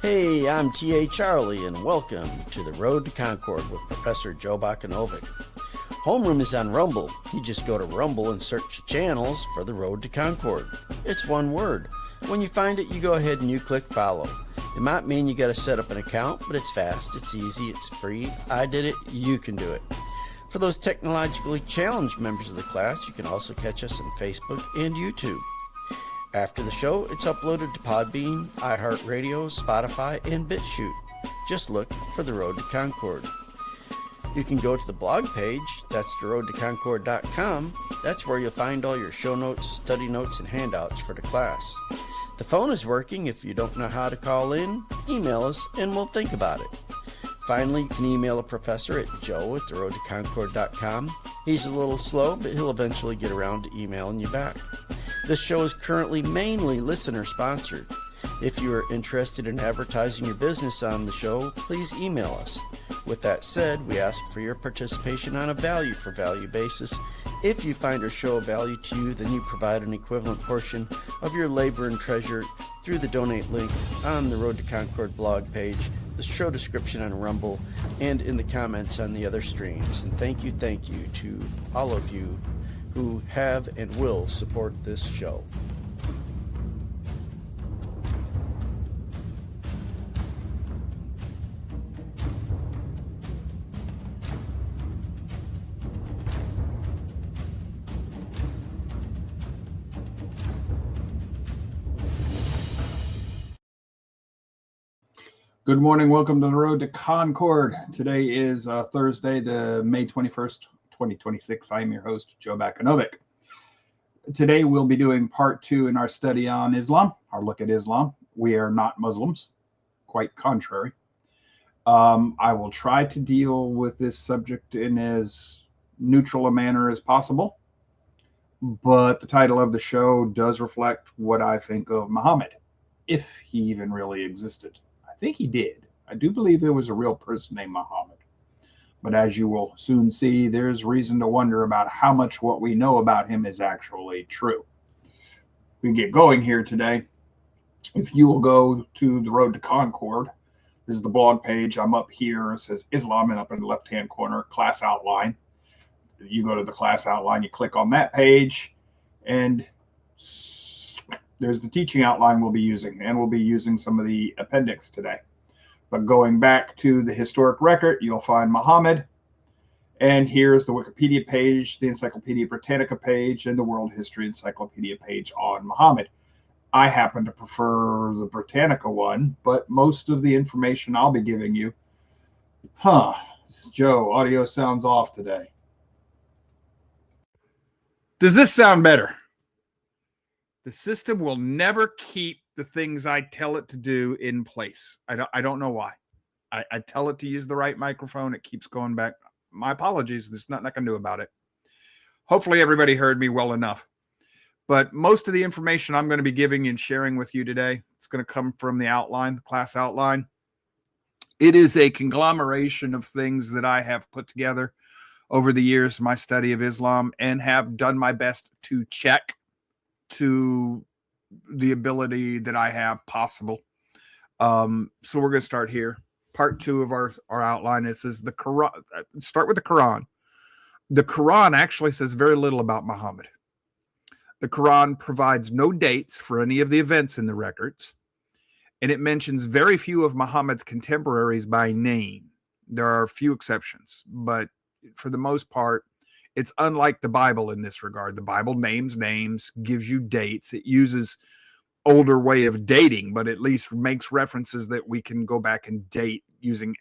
Hey, I'm T.A. Charlie, and welcome to The Road to Concord with Professor Joe Bakanovic. Homeroom is on Rumble. You just go to Rumble and search channels for The Road to Concord. It's one word. When you find it, you go ahead and you click follow. It might mean you got to set up an account, but it's fast, it's easy, it's free. I did it, you can do it. For those technologically challenged members of the class, you can also catch us on Facebook and YouTube. After the show, it's uploaded to Podbean, iHeartRadio, Spotify, and BitChute. Just look for The Road to Concord. You can go to the blog page, that's theroadtoconcord.com. That's where you'll find all your show notes, study notes, and handouts for the class. The phone is working. If you don't know how to call in, email us and we'll think about it. Finally, you can email a professor at joe@theroadtoconcord.com. He's a little slow, but he'll eventually get around to emailing you back. This show is currently mainly listener-sponsored. If you are interested in advertising your business on the show, please email us. With that said, we ask for your participation on a value-for-value basis. If you find our show of value to you, then you provide an equivalent portion of your labor and treasure through the donate link on the Road to Concord blog page, the show description on Rumble, and in the comments on the other streams. And thank you to all of you who have and will support this show. Good morning. Welcome to the Road to Concord. Today is Thursday, the May 21st, 2026. I am your host, Joe Bakanovic. Today we'll be doing part 2 in our study on Islam, our look at Islam. We are not Muslims, quite contrary. I will try to deal with this subject in as neutral a manner as possible, but the title of the show does reflect what I think of Muhammad, if he even really existed. I think he did. I do believe there was a real person named Muhammad. But as you will soon see, there's reason to wonder about how much what we know about him is actually true. We get going here today. If you will go to the Road to Concord, this is the blog page. I'm up here. It says Islam, and up in the left-hand corner, class outline. You go to the class outline, you click on that page, and there's the teaching outline we'll be using, and we'll be using some of the appendix today. But going back to the historic record, you'll find Muhammad, and here's the Wikipedia page, the Encyclopedia Britannica page, and the World History Encyclopedia page on Muhammad. I happen to prefer the Britannica one, but most of the information I'll be giving you, Joe, audio sounds off today. Does this sound better? The system will never keep the things I tell it to do in place. I don't know why. I tell it to use the right microphone. It keeps going back. My apologies. There's nothing I can do about it. Hopefully everybody heard me well enough. But most of the information I'm going to be giving and sharing with you today, it's going to come from the outline, the class outline. It is a conglomeration of things that I have put together over the years, my study of Islam, and have done my best to check to the ability that I have possible. So we're going to start here. Part 2 of our outline. This is the Quran. Start with the Quran. The Quran actually says very little about Muhammad. The Quran provides no dates for any of the events in the records, and it mentions very few of Muhammad's contemporaries by name. There are a few exceptions, but for the most part, it's unlike the Bible in this regard. The Bible names names, gives you dates. It uses older way of dating, but at least makes references that we can go back and date using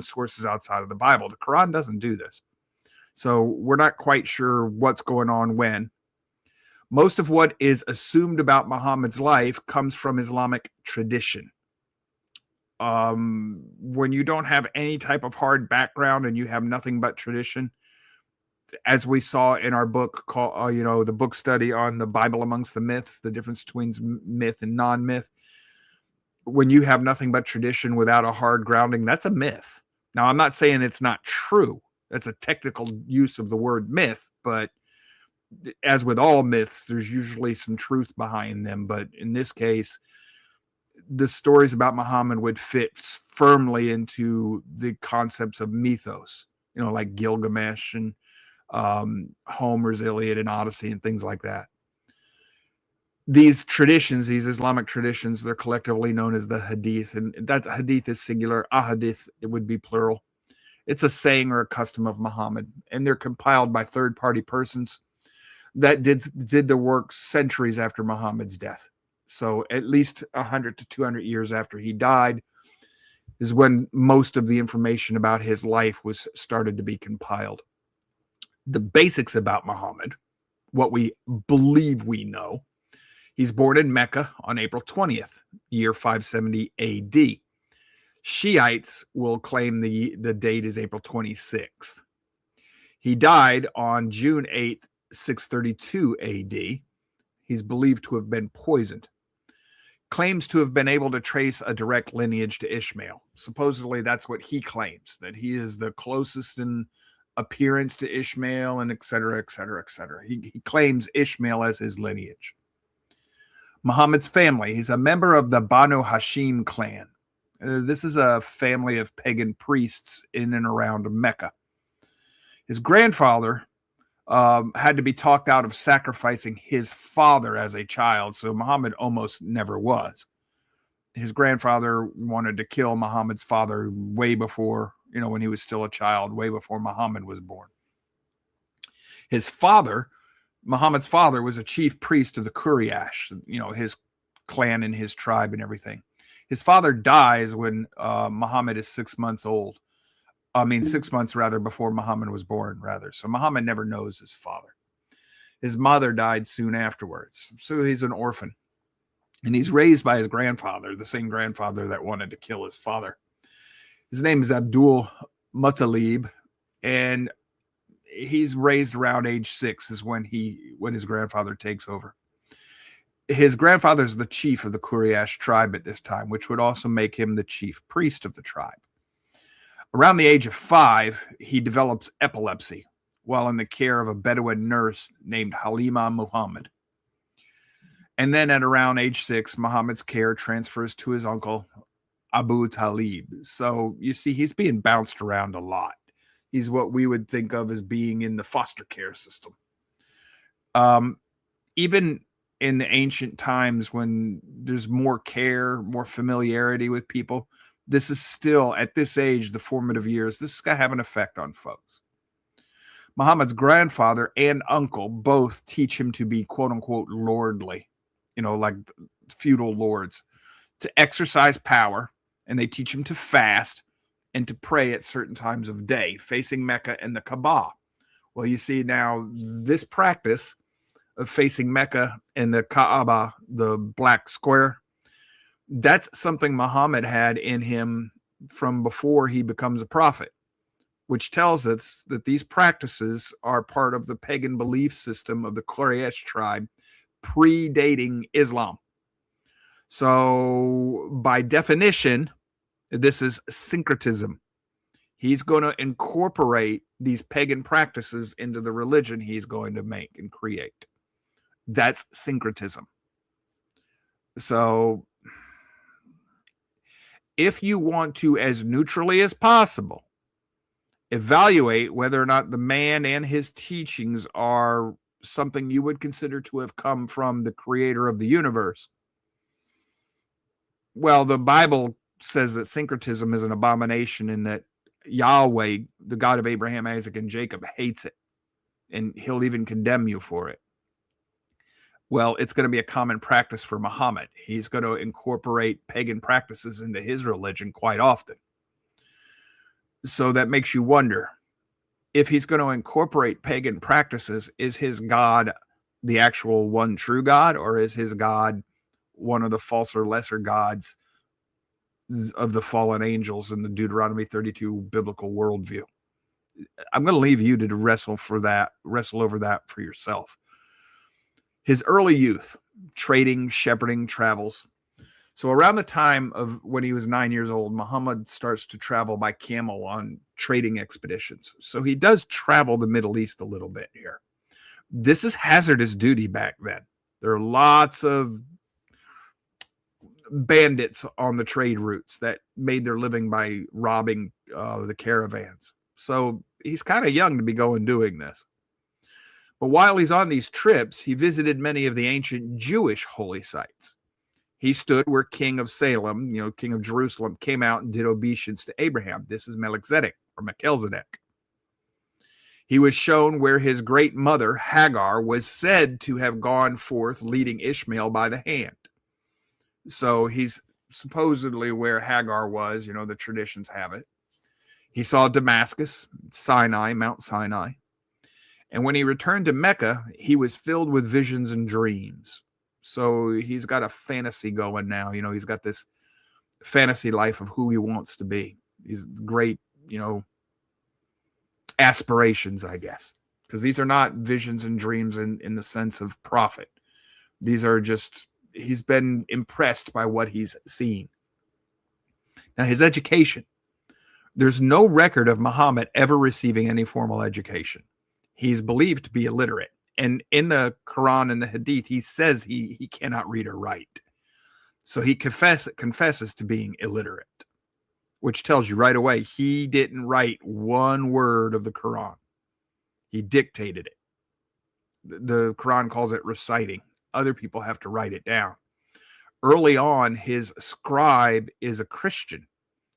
sources outside of the Bible. The Quran doesn't do this. So we're not quite sure what's going on when. Most of what is assumed about Muhammad's life comes from Islamic tradition. When you don't have any type of hard background and you have nothing but tradition, as we saw in our book called, the book study on the Bible amongst the myths, the difference between myth and non-myth. When you have nothing but tradition without a hard grounding, that's a myth. Now, I'm not saying it's not true. That's a technical use of the word myth, but as with all myths, there's usually some truth behind them. But in this case, the stories about Muhammad would fit firmly into the concepts of mythos, like Gilgamesh and Homer's Iliad and Odyssey and things like that. These traditions, these Islamic traditions, they're collectively known as the Hadith, and that Hadith is singular. Ahadith, it would be plural. It's a saying or a custom of Muhammad, and they're compiled by third-party persons that did the work centuries after Muhammad's death. So at least 100 to 200 years after he died is when most of the information about his life was started to be compiled. The basics about Muhammad, what we believe we know: he's born in Mecca on April 20th, year 570 AD. Shiites will claim the date is April 26th. He died on June 8th, 632 AD. He's believed to have been poisoned. Claims to have been able to trace a direct lineage to Ishmael. Supposedly that's what he claims, that he is the closest in appearance to Ishmael, and et cetera, et cetera, et cetera. He claims Ishmael as his lineage. Muhammad's family: he's a member of the Banu Hashim clan. This is a family of pagan priests in and around Mecca. His grandfather had to be talked out of sacrificing his father as a child, so Muhammad almost never was. His grandfather wanted to kill Muhammad's father way before, when he was still a child, way before Muhammad was born. His father, Muhammad's father, was a chief priest of the Quraysh, his clan and his tribe and everything. His father dies when Muhammad is 6 months old. 6 months rather before Muhammad was born, rather. So Muhammad never knows his father. His mother died soon afterwards. So he's an orphan. And he's raised by his grandfather, the same grandfather that wanted to kill his father. His name is Abdul Muttalib, and he's raised around age 6 is when his grandfather takes over. His grandfather is the chief of the Quraysh tribe at this time, which would also make him the chief priest of the tribe. Around the age of 5, he develops epilepsy while in the care of a Bedouin nurse named Halima Muhammad. And then at around age 6, Muhammad's care transfers to his uncle, Abu Talib. So you see, he's being bounced around a lot. He's what we would think of as being in the foster care system. Even in the ancient times when there's more care, more familiarity with people, this is still, at this age, the formative years, this is going to have an effect on folks. Muhammad's grandfather and uncle both teach him to be, quote unquote, lordly, like feudal lords, to exercise power, and they teach him to fast and to pray at certain times of day, facing Mecca and the Kaaba. Well, you see now, this practice of facing Mecca and the Kaaba, the black square, that's something Muhammad had in him from before he becomes a prophet, which tells us that these practices are part of the pagan belief system of the Quraysh tribe predating Islam. So by definition, this is syncretism. He's going to incorporate these pagan practices into the religion he's going to make and create. That's syncretism. So if you want to, as neutrally as possible, evaluate whether or not the man and his teachings are something you would consider to have come from the creator of the universe, well, the Bible says that syncretism is an abomination and that Yahweh, the God of Abraham, Isaac, and Jacob, hates it. And he'll even condemn you for it. Well, it's going to be a common practice for Muhammad. He's going to incorporate pagan practices into his religion quite often. So that makes you wonder, if he's going to incorporate pagan practices, is his God the actual one true God, or is his God one of the false or lesser gods of the fallen angels in the Deuteronomy 32 biblical worldview? I'm going to leave you to wrestle over that for yourself. His early youth, trading, shepherding, travels. So around the time of when he was 9 years old, Muhammad starts to travel by camel on trading expeditions. So he does travel the Middle East a little bit here. This is hazardous duty back then. There are lots of bandits on the trade routes that made their living by robbing the caravans. So he's kind of young to be doing this. But while he's on these trips, he visited many of the ancient Jewish holy sites. He stood where King of Salem, King of Jerusalem, came out and did obeisance to Abraham. This is Melchizedek or Melchizedek. He was shown where his great mother, Hagar, was said to have gone forth leading Ishmael by the hand. So he's supposedly where Hagar was, the traditions have it. He saw Damascus, Sinai, Mount Sinai. And when he returned to Mecca, he was filled with visions and dreams. So he's got a fantasy going now. He's got this fantasy life of who he wants to be. These great, aspirations, I guess, because these are not visions and dreams in the sense of prophet. These are just, he's been impressed by what he's seen. Now, his education, there's no record of Muhammad ever receiving any formal education. He's believed to be illiterate. And in the Qur'an and the Hadith, he says he cannot read or write. So he confesses to being illiterate, which tells you right away he didn't write one word of the Qur'an. He dictated it. The Qur'an calls it reciting. Other people have to write it down. Early on, his scribe is a Christian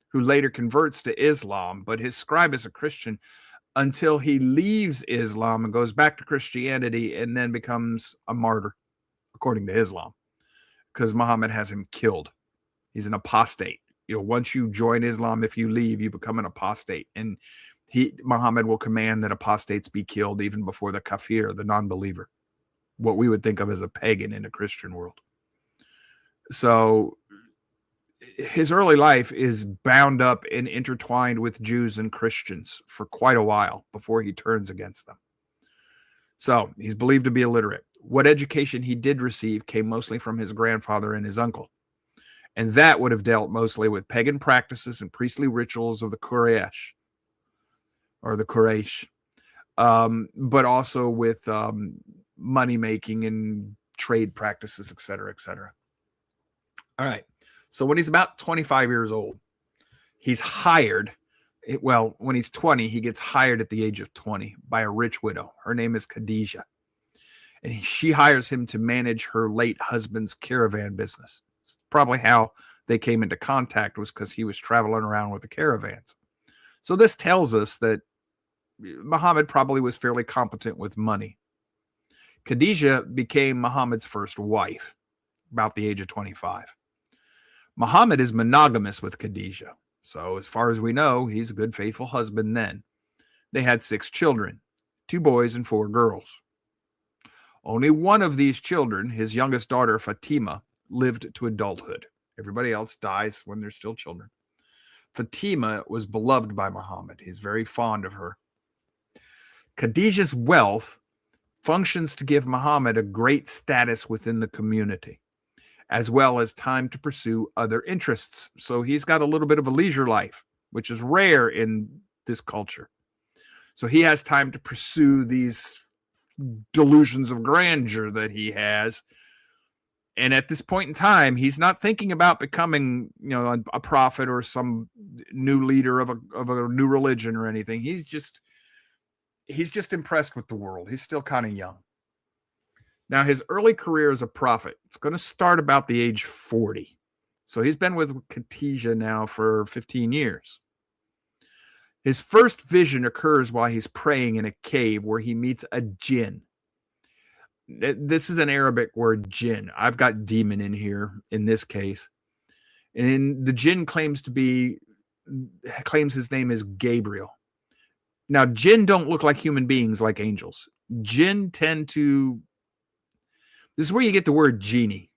who later converts to Islam, but his scribe is a Christian until he leaves Islam and goes back to Christianity and then becomes a martyr, according to Islam, because Muhammad has him killed. He's an apostate. Once you join Islam, if you leave, you become an apostate. And Muhammad will command that apostates be killed even before the kafir, the non-believer, what we would think of as a pagan in a Christian world. So his early life is bound up and intertwined with Jews and Christians for quite a while before he turns against them. So he's believed to be illiterate. What education he did receive came mostly from his grandfather and his uncle. And that would have dealt mostly with pagan practices and priestly rituals of the Quraysh, but also with money making and trade practices, et cetera, et cetera. All right. So when he's about 25 years old, he's hired. Well, when he's 20, he gets hired at the age of 20 by a rich widow. Her name is Khadijah. And she hires him to manage her late husband's caravan business. It's probably how they came into contact, was because he was traveling around with the caravans. So this tells us that Muhammad probably was fairly competent with money. Khadijah became Muhammad's first wife about the age of 25. Muhammad is monogamous with Khadijah. So as far as we know, he's a good, faithful husband then. They had 6 children, 2 boys and 4 girls. Only one of these children, his youngest daughter, Fatima, lived to adulthood. Everybody else dies when they're still children. Fatima was beloved by Muhammad. He's very fond of her. Khadijah's wealth functions to give Muhammad a great status within the community, as well as time to pursue other interests. So he's got a little bit of a leisure life, which is rare in this culture. So he has time to pursue these delusions of grandeur that he has. And at this point in time, he's not thinking about becoming, a prophet or some new leader of a new religion or anything. He's just impressed with the world. He's still kind of young. Now, his early career as a prophet, it's going to start about the age 40. So he's been with Khadijah now for 15 years. His first vision occurs while he's praying in a cave where he meets a jinn. This is an Arabic word, jinn. I've got demon in here in this case. And the jinn claims his name is Gabriel. Now, jinn don't look like human beings like angels. Jinn this is where you get the word genie.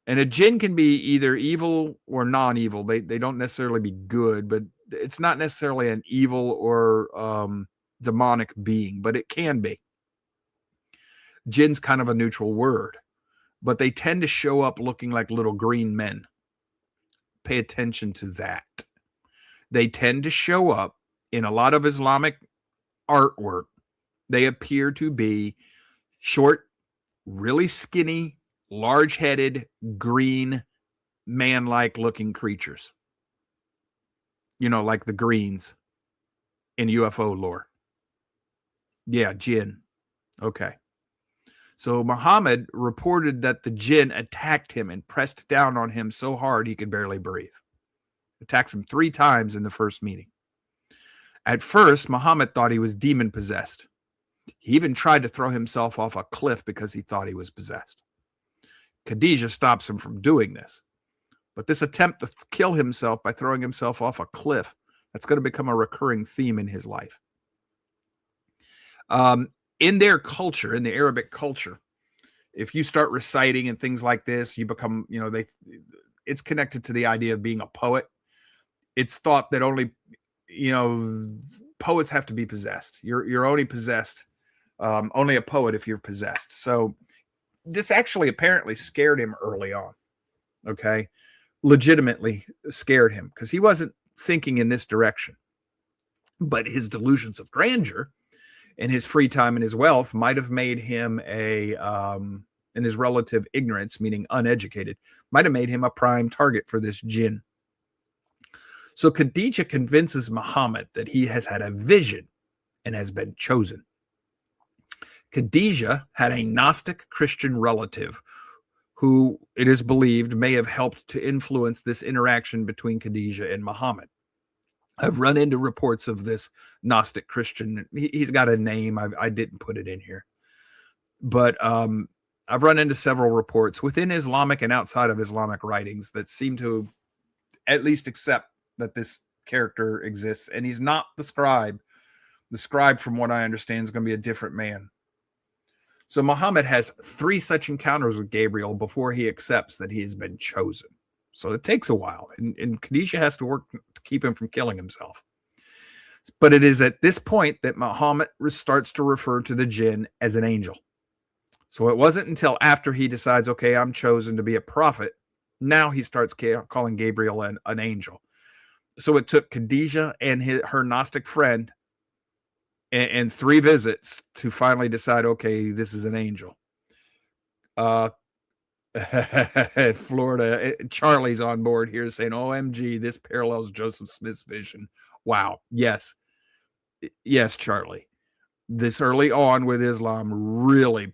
And a jinn can be either evil or non-evil. They don't necessarily be good, but it's not necessarily an evil or demonic being, but it can be. Jinn's kind of a neutral word, but they tend to show up looking like little green men. Pay attention to that. They tend to show up in a lot of Islamic artwork. They appear to be short, really skinny, large-headed, green man-like looking creatures. Like the greens in UFO lore. Yeah, jinn. Okay. So Muhammad reported that the jinn attacked him and pressed down on him so hard he could barely breathe. Attacks him 3 times in the first meeting. At first, Muhammad thought he was demon-possessed. He even tried to throw himself off a cliff because he thought he was possessed. Khadijah stops him from doing this. But this attempt to kill himself by throwing himself off a cliff, that's going to become a recurring theme in his life. In their culture, in the Arabic culture, if you start reciting and things like this, you become, it's connected to the idea of being a poet. It's thought that only, poets have to be possessed. You're only possessed, only a poet if you're possessed. So this actually apparently scared him early on. Okay. Legitimately scared him because he wasn't thinking in this direction. But his delusions of grandeur and his free time and his wealth might have made him and his relative ignorance, meaning uneducated, might have made him a prime target for this jinn. So Khadijah convinces Muhammad that he has had a vision and has been chosen. Khadijah had a Gnostic Christian relative who it is believed may have helped to influence this interaction between Khadijah and Muhammad. I've run into reports of this Gnostic Christian. He's got a name. I didn't put it in here. But I've run into several reports within Islamic and outside of Islamic writings that seem to at least accept that this character exists. And he's not the scribe. The scribe, from what I understand, is going to be a different man. So Muhammad has 3 such encounters with Gabriel before he accepts that he has been chosen. So it takes a while, and Khadijah has to work to keep him from killing himself. But it is at this point that Muhammad starts to refer to the jinn as an angel. So it wasn't until after he decides, okay, I'm chosen to be a prophet, now he starts calling Gabriel an angel. So it took Khadijah and her Gnostic friend and 3 visits to finally decide, okay, this is an angel. Florida, Charlie's on board here saying, OMG, this parallels Joseph Smith's vision. Wow. Yes, Charlie. This early on with Islam really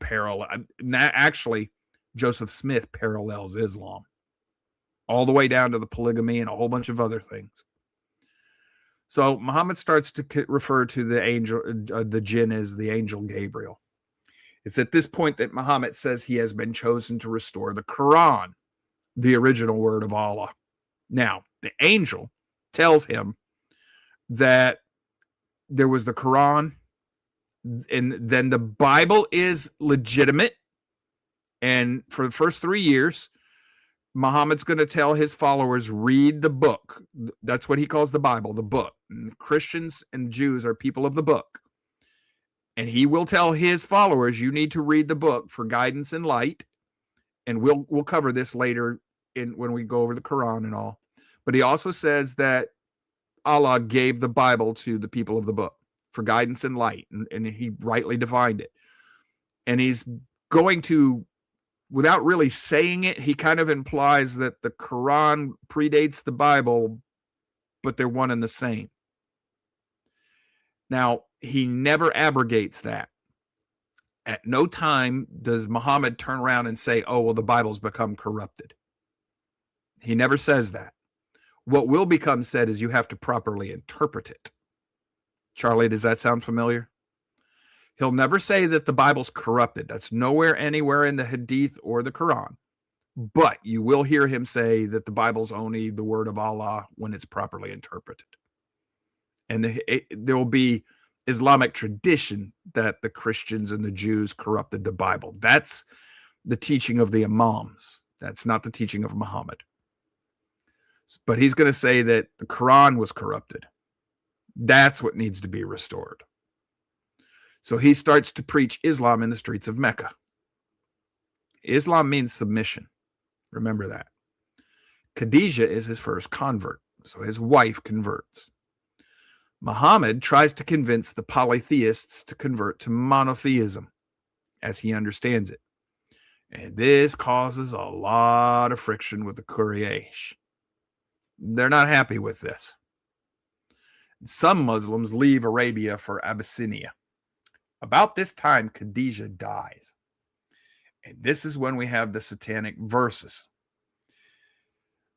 actually, Joseph Smith parallels Islam all the way down to the polygamy and a whole bunch of other things. So Muhammad starts to refer to the angel, the jinn, as the angel Gabriel. It's at this point that Muhammad says he has been chosen to restore the Qur'an, the original word of Allah. Now, the angel tells him that there was the Qur'an, and then the Bible is legitimate. And for the first 3 years, Muhammad's going to tell his followers, read the book. That's what he calls the Bible, the book. And Christians and Jews are people of the book. And he will tell his followers, you need to read the book for guidance and light. And we'll cover this later when we go over the Quran and all. But he also says that Allah gave the Bible to the people of the book for guidance and light. And he rightly defined it. And he's going to, without really saying it, he kind of implies that the Quran predates the Bible, but they're one and the same. Now, he never abrogates that. At no time does Muhammad turn around and say, oh, well, the Bible's become corrupted. He never says that. What will become said is you have to properly interpret it. Charlie, does that sound familiar? He'll never say that the Bible's corrupted. That's nowhere, anywhere in the Hadith or the Quran. But you will hear him say that the Bible's only the word of Allah when it's properly interpreted. And there will be Islamic tradition that the Christians and the Jews corrupted the Bible. That's the teaching of the Imams. That's not the teaching of Muhammad. But he's going to say that the Quran was corrupted. That's what needs to be restored. So he starts to preach Islam in the streets of Mecca. Islam means submission. Remember that. Khadijah is his first convert, so his wife converts. Muhammad tries to convince the polytheists to convert to monotheism, as he understands it. And this causes a lot of friction with the Quraysh. They're not happy with this. Some Muslims leave Arabia for Abyssinia. About this time, Khadijah dies. And this is when we have the satanic verses.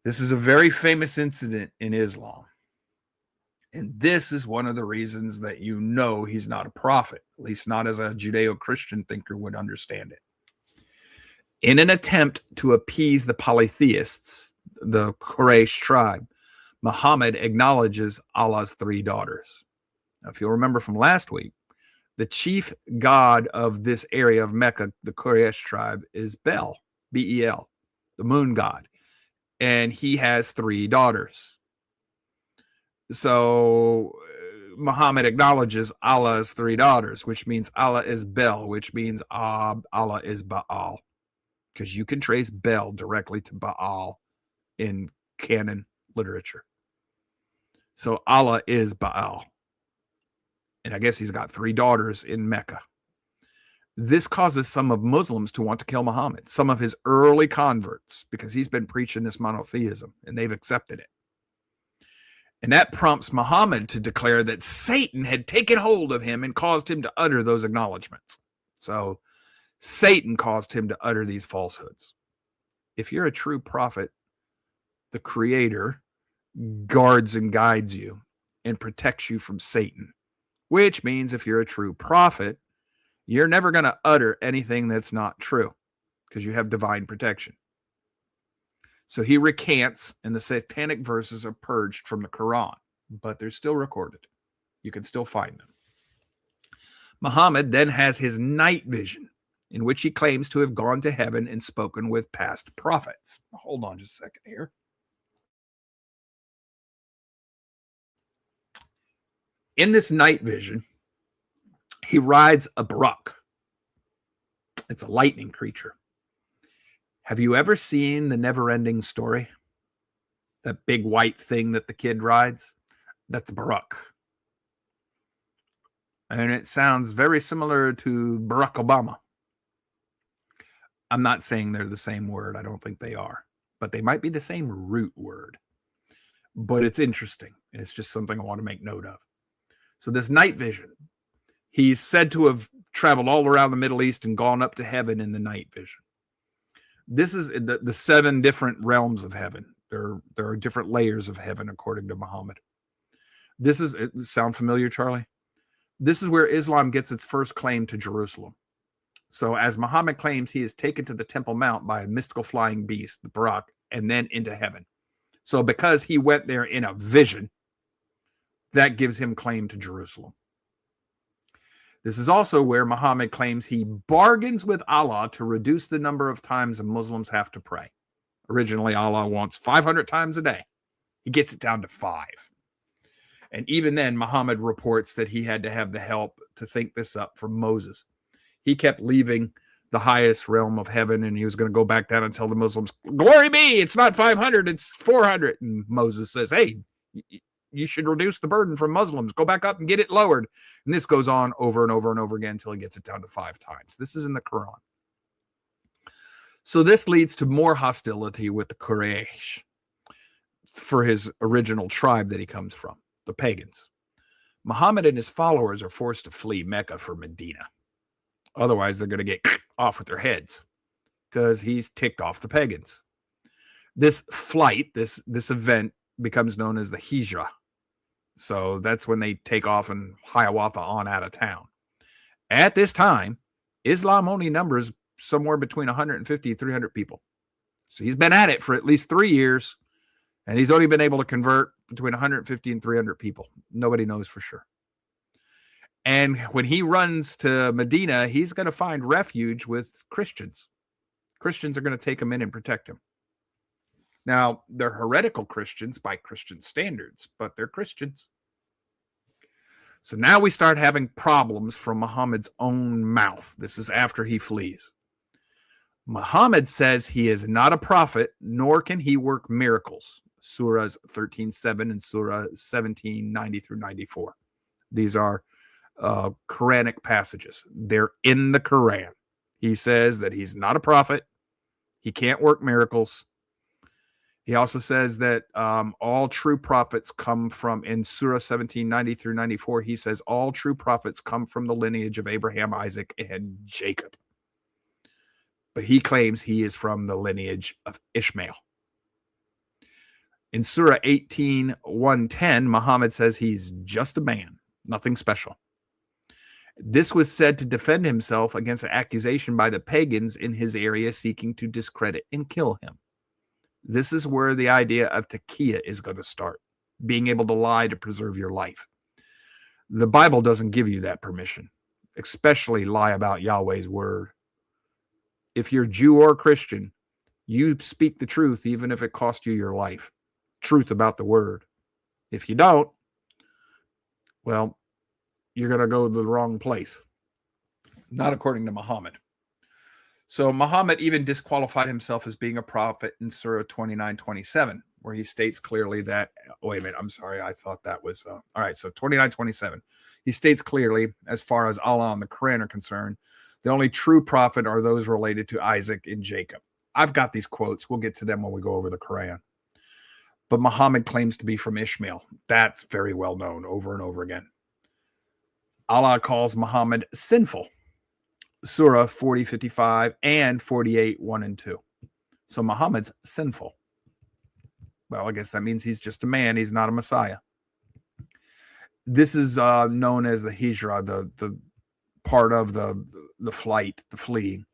This is a very famous incident in Islam. And this is one of the reasons that you know he's not a prophet, at least not as a Judeo-Christian thinker would understand it. In an attempt to appease the polytheists, the Quraysh tribe, Muhammad acknowledges Allah's three daughters. Now, if you'll remember from last week, the chief god of this area of Mecca, the Quraysh tribe, is Bel, B-E-L, the moon god. And he has three daughters. So Muhammad acknowledges Allah's three daughters, which means Allah is Bel, which means Allah is Baal. Because you can trace Bel directly to Baal in canon literature. So Allah is Baal. And I guess he's got three daughters in Mecca. This causes some of Muslims to want to kill Muhammad, some of his early converts, because he's been preaching this monotheism and they've accepted it. And that prompts Muhammad to declare that Satan had taken hold of him and caused him to utter those acknowledgments. So Satan caused him to utter these falsehoods. If you're a true prophet, the Creator guards and guides you and protects you from Satan, which means if you're a true prophet, you're never going to utter anything that's not true because you have divine protection. So he recants, and the satanic verses are purged from the Qur'an, but they're still recorded. You can still find them. Muhammad then has his night vision, in which he claims to have gone to heaven and spoken with past prophets. Hold on just a second here. In this night vision, he rides a Buraq. It's a lightning creature. Have you ever seen The Never-Ending Story? That big white thing that the kid rides? That's a Buraq. And it sounds very similar to Barack Obama. I'm not saying they're the same word. I don't think they are. But they might be the same root word. But it's interesting. And it's just something I want to make note of. So this night vision, he's said to have traveled all around the Middle East and gone up to heaven in the night vision. This is the 7 different realms of heaven. There are different layers of heaven, according to Muhammad. This is, it sound familiar, Charlie? This is where Islam gets its first claim to Jerusalem. So as Muhammad claims, he is taken to the Temple Mount by a mystical flying beast, the Buraq, and then into heaven. So because he went there in a vision, that gives him claim to Jerusalem. This is also where Muhammad claims he bargains with Allah to reduce the number of times Muslims have to pray. Originally, Allah wants 500 times a day. He gets it down to 5. And even then, Muhammad reports that he had to have the help to think this up from Moses. He kept leaving the highest realm of heaven, and he was going to go back down and tell the Muslims, glory be, it's not 500, it's 400. And Moses says, hey, you should reduce the burden from Muslims. Go back up and get it lowered. And this goes on over and over and over again until he gets it down to 5 times. This is in the Quran. So this leads to more hostility with the Quraysh for his original tribe that he comes from, the pagans. Muhammad and his followers are forced to flee Mecca for Medina. Otherwise, they're going to get off with their heads because he's ticked off the pagans. This flight, this event becomes known as the Hijrah. So that's when they take off and Hiawatha on out of town. At this time, Islam only numbers somewhere between 150 and 300 people. So he's been at it for at least 3 years, and he's only been able to convert between 150 and 300 people. Nobody knows for sure. And when he runs to Medina, he's going to find refuge with Christians. Christians are going to take him in and protect him. Now, they're heretical Christians by Christian standards, but they're Christians. So now we start having problems from Muhammad's own mouth. This is after he flees. Muhammad says he is not a prophet, nor can he work miracles. Surahs 13:7 and Surah 17:90 through 94. These are Quranic passages. They're in the Quran. He says that he's not a prophet. He can't work miracles. He also says that all true prophets come from, in Surah 1790 through 94, he says all true prophets come from the lineage of Abraham, Isaac, and Jacob. But he claims he is from the lineage of Ishmael. In Surah 18:110, Muhammad says he's just a man, nothing special. This was said to defend himself against an accusation by the pagans in his area seeking to discredit and kill him. This is where the idea of taqiyya is going to start, being able to lie to preserve your life. The Bible doesn't give you that permission, especially lie about Yahweh's word. If you're Jew or Christian, you speak the truth even if it costs you your life. Truth about the word. If you don't, well, you're going to go to the wrong place. Not according to Muhammad. So Muhammad even disqualified himself as being a prophet in Surah 29:27, where he states clearly that, wait a minute, I'm sorry, I thought that was, all right, so 29:27. He states clearly, as far as Allah and the Qur'an are concerned, the only true prophet are those related to Isaac and Jacob. I've got these quotes. We'll get to them when we go over the Qur'an. But Muhammad claims to be from Ishmael. That's very well known over and over again. Allah calls Muhammad sinful. Surah 40:55 and 48:1 and 2. So Muhammad's sinful. Well, I guess that means he's just a man. He's not a Messiah. This is known as the hijrah, the part of the flight, the fleeing.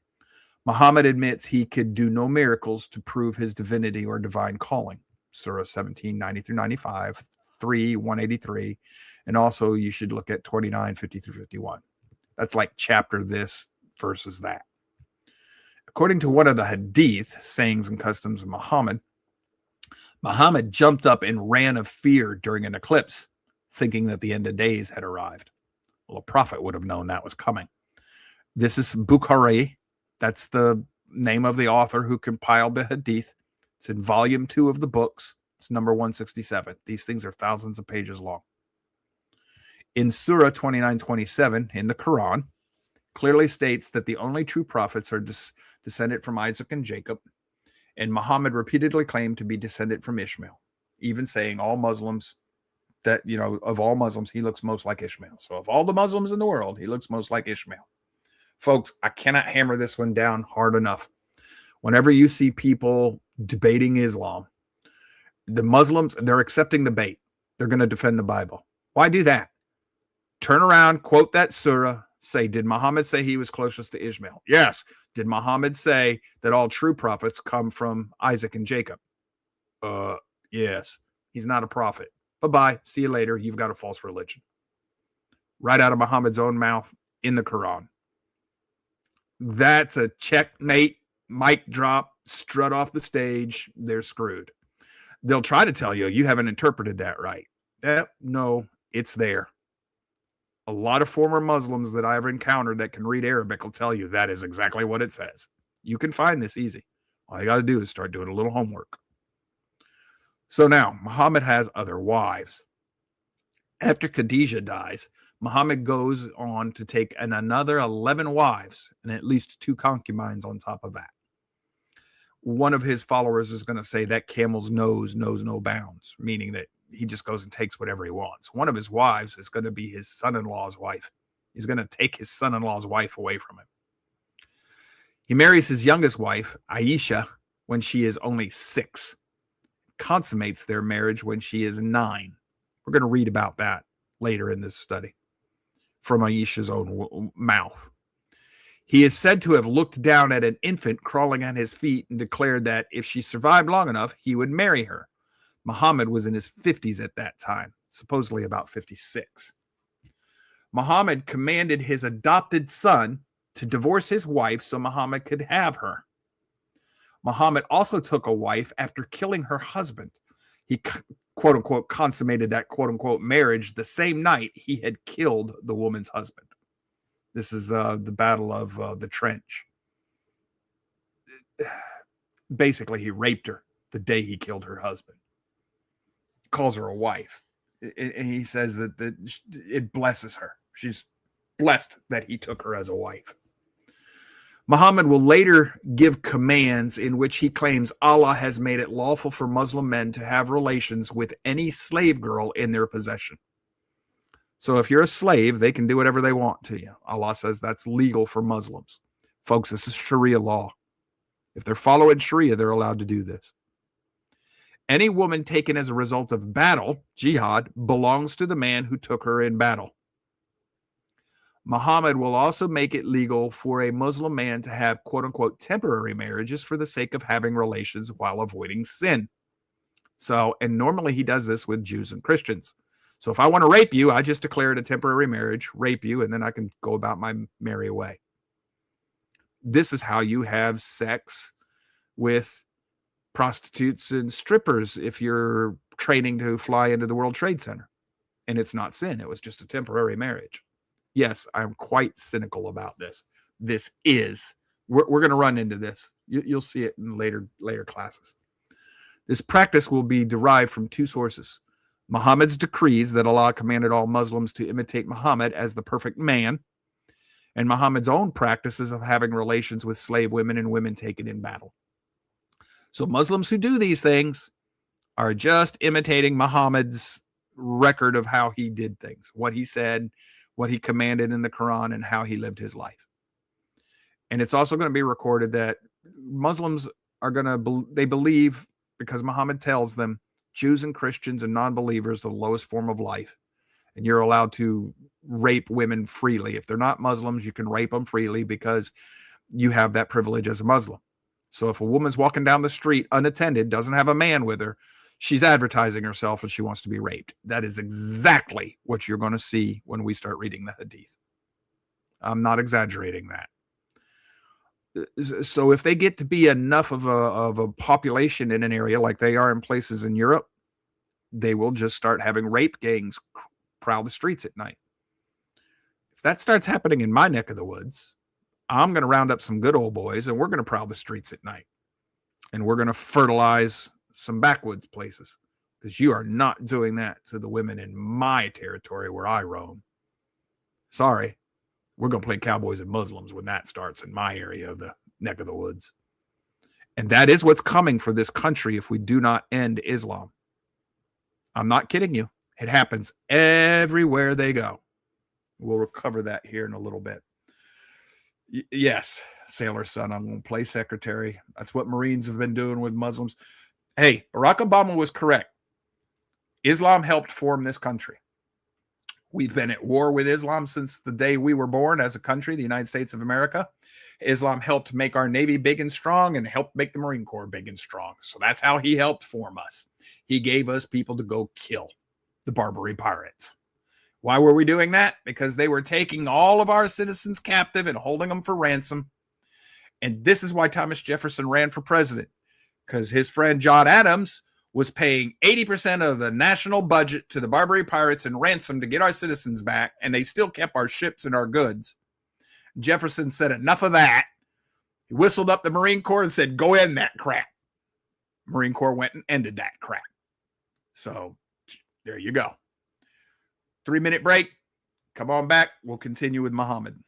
Muhammad admits he could do no miracles to prove his divinity or divine calling. Surah 17:90 through 95, 3:183, and also you should look at 29:50 through 51. That's like chapter this versus that. According to one of the Hadith, sayings and customs of Muhammad, Muhammad jumped up and ran of fear during an eclipse, thinking that the end of days had arrived. Well, a prophet would have known that was coming. This is Bukhari. That's the name of the author who compiled the Hadith. It's in volume 2 of the books. It's number 167. These things are thousands of pages long. In Surah 29:27 in the Quran, clearly states that the only true prophets are descended from Isaac and Jacob, and Muhammad repeatedly claimed to be descended from Ishmael, even saying all Muslims that, of all Muslims, he looks most like Ishmael. So of all the Muslims in the world, he looks most like Ishmael. Folks, I cannot hammer this one down hard enough. Whenever you see people debating Islam, the Muslims, they're accepting the bait. They're going to defend the Bible. Why do that? Turn around, quote that surah, say, did Muhammad say he was closest to Ishmael? Yes. Did Muhammad say that all true prophets come from Isaac and Jacob? Yes. He's not a prophet. Bye-bye. See you later. You've got a false religion. Right out of Muhammad's own mouth in the Quran. That's a checkmate, mic drop, strut off the stage. They're screwed. They'll try to tell you, you haven't interpreted that right. No, it's there. A lot of former Muslims that I've encountered that can read Arabic will tell you that is exactly what it says. You can find this easy. All you got to do is start doing a little homework. So now, Muhammad has other wives. After Khadijah dies, Muhammad goes on to take another 11 wives and at least 2 concubines on top of that. One of his followers is going to say that camel's nose knows no bounds, meaning that he just goes and takes whatever he wants. One of his wives is going to be his son-in-law's wife. He's going to take his son-in-law's wife away from him. He marries his youngest wife, Aisha, when she is only 6. Consummates their marriage when she is 9. We're going to read about that later in this study from Aisha's own mouth. He is said to have looked down at an infant crawling at his feet and declared that if she survived long enough, he would marry her. Muhammad was in his 50s at that time, supposedly about 56. Muhammad commanded his adopted son to divorce his wife so Muhammad could have her. Muhammad also took a wife after killing her husband. He, quote unquote, consummated that quote unquote marriage the same night he had killed the woman's husband. This is the Battle of the Trench. Basically, he raped her the day he killed her husband. He calls her a wife. And he says that it blesses her. She's blessed that he took her as a wife. Muhammad will later give commands in which he claims Allah has made it lawful for Muslim men to have relations with any slave girl in their possession. So if you're a slave, they can do whatever they want to you. Allah says that's legal for Muslims. Folks, this is Sharia law. If they're following Sharia, they're allowed to do this. Any woman taken as a result of battle, jihad, belongs to the man who took her in battle. Muhammad will also make it legal for a Muslim man to have quote-unquote temporary marriages for the sake of having relations while avoiding sin. So, and normally he does this with Jews and Christians. So if I want to rape you, I just declare it a temporary marriage, rape you, and then I can go about my merry way. This is how you have sex with prostitutes and strippers if you're training to fly into the World Trade Center. And it's not sin. It was just a temporary marriage. Yes, I'm quite cynical about this. This is, we're going to run into this. You'll see it in later classes. This practice will be derived from two sources. Muhammad's decrees that Allah commanded all Muslims to imitate Muhammad as the perfect man, and Muhammad's own practices of having relations with slave women and women taken in battle. So Muslims who do these things are just imitating Muhammad's record of how he did things, what he said, what he commanded in the Qur'an, and how he lived his life. And it's also going to be recorded that Muslims are going to, they believe, because Muhammad tells them, Jews and Christians and non-believers, the lowest form of life. And you're allowed to rape women freely. If they're not Muslims, you can rape them freely because you have that privilege as a Muslim. So if a woman's walking down the street unattended, doesn't have a man with her, she's advertising herself and she wants to be raped. That is exactly what you're going to see when we start reading the Hadith. I'm not exaggerating that. So if they get to be enough of a population in an area like they are in places in Europe, they will just start having rape gangs prowl the streets at night. If that starts happening in my neck of the woods, I'm going to round up some good old boys and we're going to prowl the streets at night. And we're going to fertilize some backwoods places, because you are not doing that to the women in my territory where I roam. Sorry. We're going to play cowboys and Muslims when that starts in my area of the neck of the woods. And that is what's coming for this country if we do not end Islam. I'm not kidding you. It happens everywhere they go. We'll recover that here in a little bit. Yes, Sailor Son, I'm going to play secretary. That's what Marines have been doing with Muslims. Hey, Barack Obama was correct. Islam helped form this country. We've been at war with Islam since the day we were born as a country, the United States of America. Islam helped make our Navy big and strong and helped make the Marine Corps big and strong. So that's how he helped form us. He gave us people to go kill the Barbary pirates. Why were we doing that? Because they were taking all of our citizens captive and holding them for ransom. And this is why Thomas Jefferson ran for president, because his friend John Adams was paying 80% of the national budget to the Barbary pirates in ransom to get our citizens back, and they still kept our ships and our goods. Jefferson said, enough of that. He whistled up the Marine Corps and said, go end that crap. Marine Corps went and ended that crap. So there you go. 3-minute break. Come on back. We'll continue with Muhammad.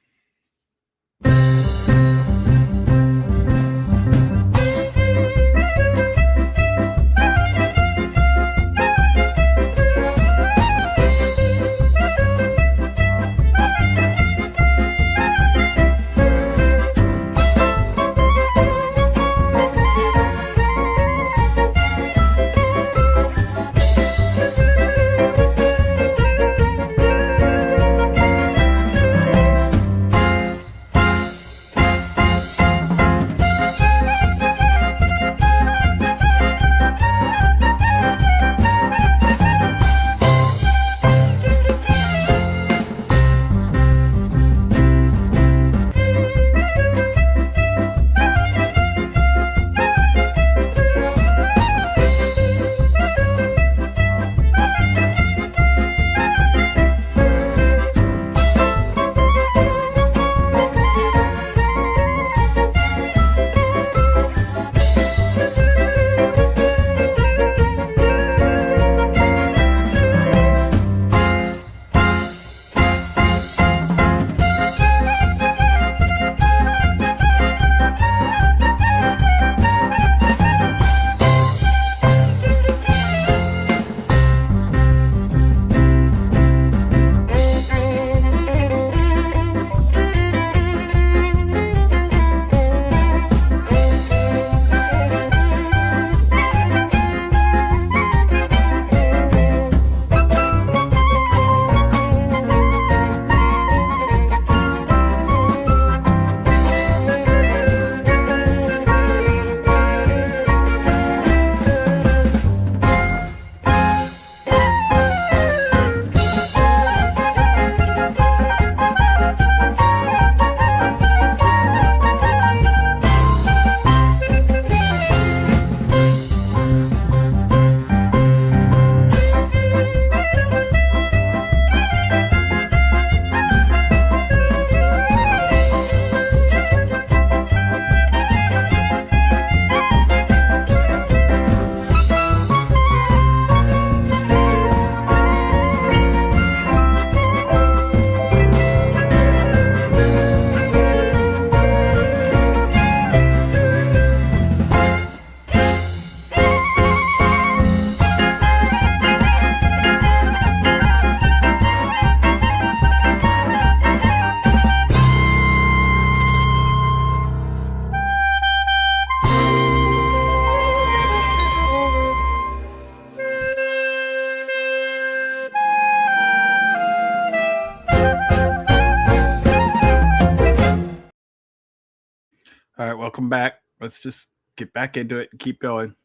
welcome back. Let's just get back into it and keep going.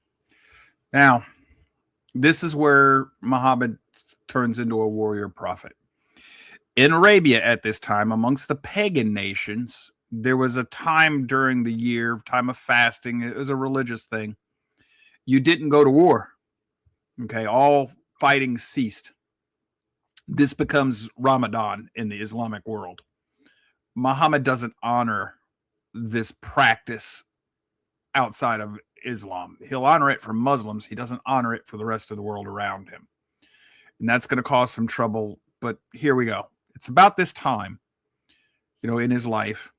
Now, this is where Muhammad turns into a warrior prophet. In Arabia at this time, amongst the pagan nations, there was a time during the year, time of fasting. It was a religious thing. You didn't go to war. Okay, all fighting ceased. This becomes Ramadan in the Islamic world. Muhammad doesn't honor this practice outside of Islam. He'll honor it for Muslims. He doesn't honor it for the rest of the world around him. And that's going to cause some trouble. But here we go. It's about this time, in his life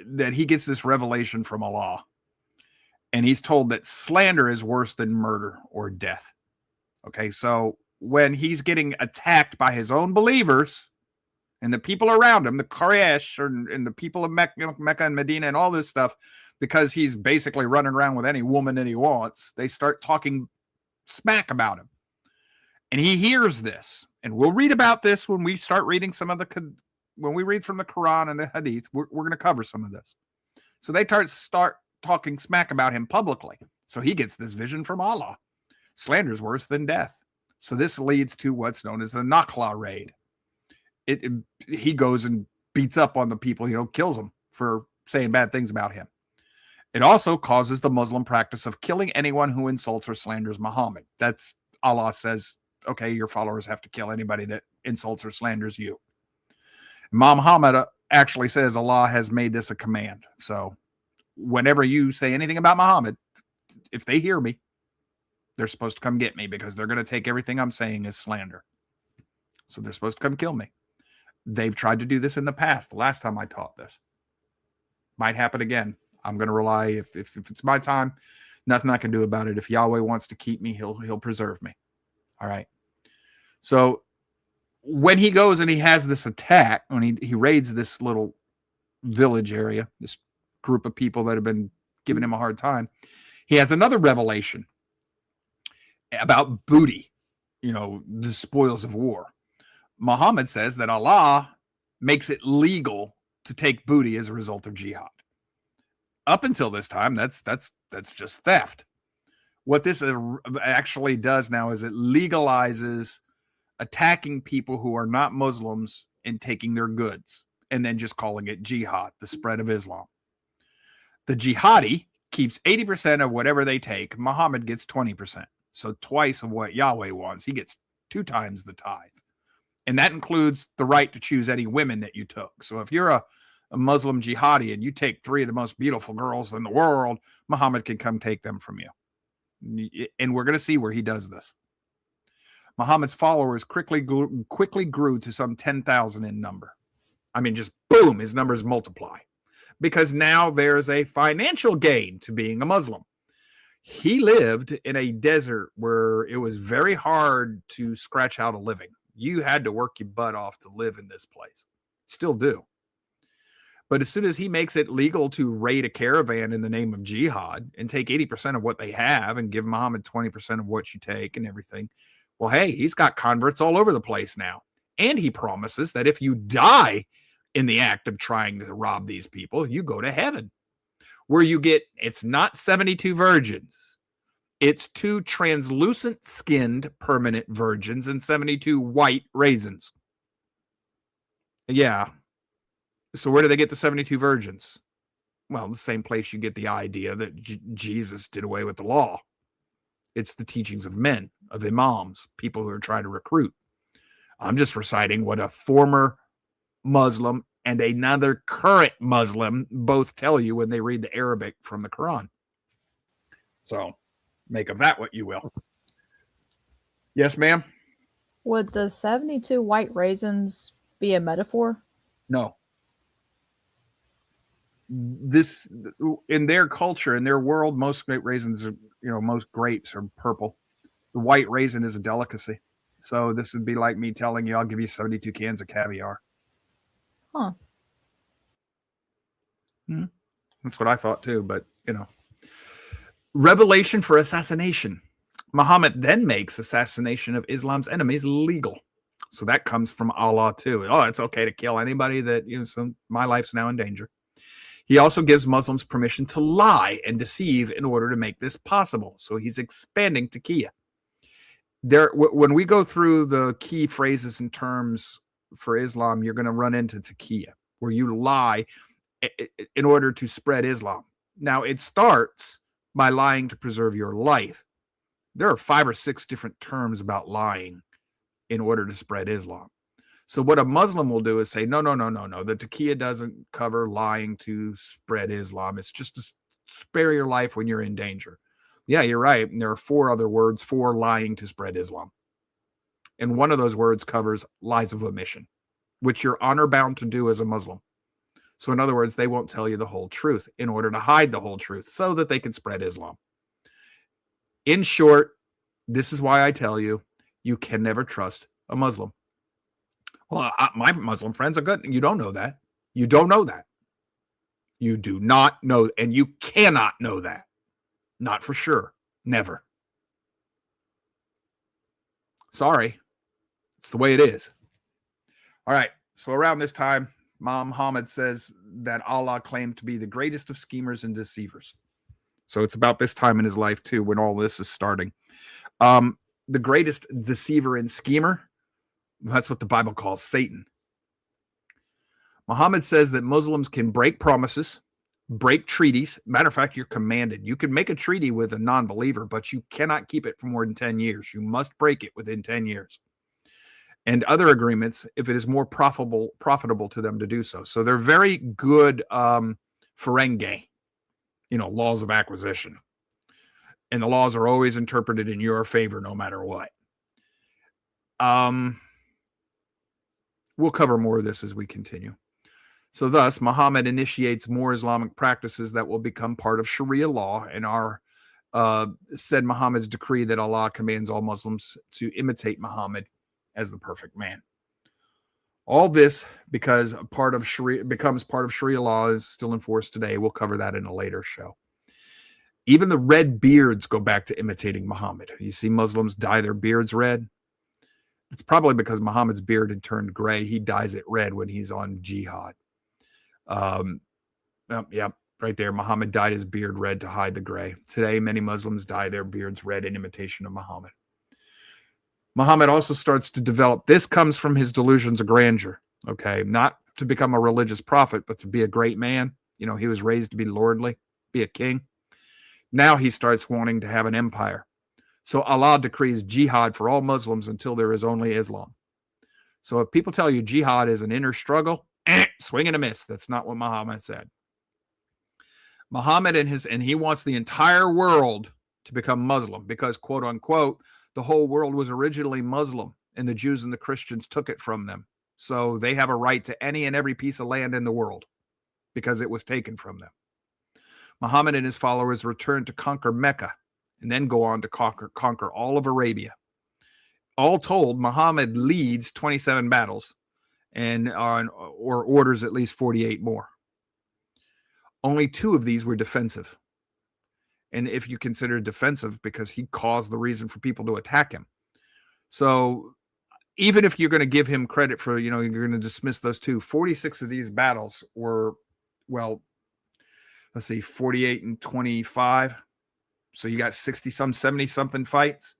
that he gets this revelation from Allah. And he's told that slander is worse than murder or death. Okay, so when he's getting attacked by his own believers and the people around him, the Quraysh and the people of Mecca and Medina and all this stuff, because he's basically running around with any woman that he wants, they start talking smack about him. And he hears this. And we'll read about this when we start reading when we read from the Qur'an and the Hadith. We're going to cover some of this. So they start talking smack about him publicly. So he gets this vision from Allah. Slander is worse than death. So this leads to what's known as the Nakhla raid. He goes and beats up on the people, kills them for saying bad things about him. It also causes the Muslim practice of killing anyone who insults or slanders Muhammad. That's Allah says, okay, your followers have to kill anybody that insults or slanders you. Muhammad actually says Allah has made this a command. So whenever you say anything about Muhammad, if they hear me, they're supposed to come get me because they're going to take everything I'm saying as slander. So they're supposed to come kill me. They've tried to do this in the past. The last time I taught this might happen again. I'm going to rely, if it's my time, nothing I can do about it. If Yahweh wants to keep me, he'll preserve me. All right. So when he goes and he has this attack, when he raids this little village area, this group of people that have been giving him a hard time, he has another revelation about booty, the spoils of war. Muhammad says that Allah makes it legal to take booty as a result of jihad. Up until this time, that's just theft. What this actually does now is it legalizes attacking people who are not Muslims and taking their goods, and then just calling it jihad, the spread of Islam. The jihadi keeps 80% of whatever they take. Muhammad gets 20%. So twice of what Yahweh wants. He gets 2 times the tithe. And that includes the right to choose any women that you took. So if you're a Muslim jihadi and you take 3 of the most beautiful girls in the world, Muhammad can come take them from you. And we're going to see where he does this. Muhammad's followers quickly grew to some 10,000 in number. I mean, just boom, his numbers multiply. Because now there's a financial gain to being a Muslim. He lived in a desert where it was very hard to scratch out a living. You had to work your butt off to live in this place. Still do. But as soon as he makes it legal to raid a caravan in the name of jihad and take 80% of what they have and give Muhammad 20% of what you take and everything, well, hey, he's got converts all over the place now. And he promises that if you die in the act of trying to rob these people, you go to heaven. Where you get, it's not 72 virgins. It's 2 translucent skinned permanent virgins and 72 white raisins. Yeah. So where do they get the 72 virgins? Well, the same place you get the idea that Jesus did away with the law. It's the teachings of men, of imams, people who are trying to recruit. I'm just reciting what a former Muslim and another current Muslim both tell you when they read the Arabic from the Quran. So make of that what you will. Yes, ma'am? Would the 72 white raisins be a metaphor? No. This, in their culture, in their world, most raisins are, most grapes are purple. The white raisin is a delicacy. So this would be like me telling you, I'll give you 72 cans of caviar. Huh. That's what I thought too, but revelation for assassination. Muhammad then makes assassination of Islam's enemies legal. So that comes from Allah too. Oh, it's okay to kill anybody that, so my life's now in danger. He also gives Muslims permission to lie and deceive in order to make this possible. So he's expanding taqiyya. When we go through the key phrases and terms for Islam, you're going to run into taqiyya, where you lie in order to spread Islam. Now, it starts by lying to preserve your life. There are 5 or 6 different terms about lying in order to spread Islam. So what a Muslim will do is say, no. The taqiyya doesn't cover lying to spread Islam. It's just to spare your life when you're in danger. Yeah, you're right. And there are 4 other words for lying to spread Islam. And one of those words covers lies of omission, which you're honor bound to do as a Muslim. So in other words, they won't tell you the whole truth in order to hide the whole truth so that they can spread Islam. In short, this is why I tell you, you can never trust a Muslim. Well, my Muslim friends are good. You don't know that. You don't know that. You do not know, and you cannot know that. Not for sure. Never. Sorry. It's the way it is. All right. So around this time, Muhammad says that Allah claimed to be the greatest of schemers and deceivers. So it's about this time in his life, too, when all this is starting. The greatest deceiver and schemer, that's what the Bible calls Satan. Muhammad says that Muslims can break promises, break treaties. Matter of fact, you're commanded. You can make a treaty with a non-believer, but you cannot keep it for more than 10 years. You must break it within 10 years. And other agreements, if it is more profitable to them to do so. So they're very good ferenge, laws of acquisition. And the laws are always interpreted in your favor no matter what. We'll cover more of this as we continue. So thus, Muhammad initiates more Islamic practices that will become part of Sharia law and are said Muhammad's decree that Allah commands all Muslims to imitate Muhammad as the perfect man. All this because part of Sharia becomes part of Sharia law is still in force today. We'll cover that in a later show. Even the red beards go back to imitating Muhammad. You see Muslims dye their beards red. It's probably because Muhammad's beard had turned gray. He dyes it red when he's on jihad. Right there. Muhammad dyed his beard red to hide the gray. Today, many Muslims dye their beards red in imitation of Muhammad. Muhammad also starts to develop. This comes from his delusions of grandeur. Okay. Not to become a religious prophet, but to be a great man. He was raised to be lordly, be a king. Now he starts wanting to have an empire. So Allah decrees jihad for all Muslims until there is only Islam. So if people tell you jihad is an inner struggle, swing and a miss. That's not what Muhammad said. Muhammad and he wants the entire world to become Muslim because, quote unquote, the whole world was originally Muslim and the Jews and the Christians took it from them. So they have a right to any and every piece of land in the world because it was taken from them. Muhammad and his followers returned to conquer Mecca and then go on to conquer all of Arabia. All told, Muhammad leads 27 battles or orders at least 48 more. Only 2 of these were defensive. And if you consider defensive, because he caused the reason for people to attack him. So even if you're going to give him credit for, you're going to dismiss those 2, 46 of these battles were, 48 and 25. So you got 70-something fights.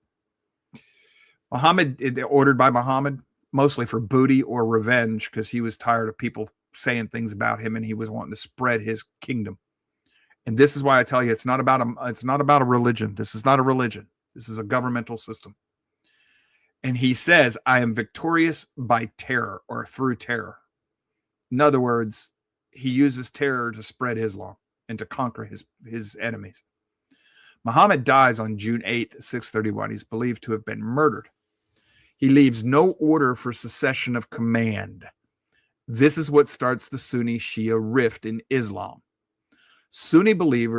Ordered by Muhammad, mostly for booty or revenge, because he was tired of people saying things about him and he was wanting to spread his kingdom. And this is why I tell you, it's not about a religion. This is not a religion. This is a governmental system. And he says, I am victorious by terror or through terror. In other words, he uses terror to spread Islam and to conquer his enemies. Muhammad dies on June 8th, 631. He's believed to have been murdered. He leaves no order for secession of command. This is what starts the Sunni-Shia rift in Islam. Sunnis believe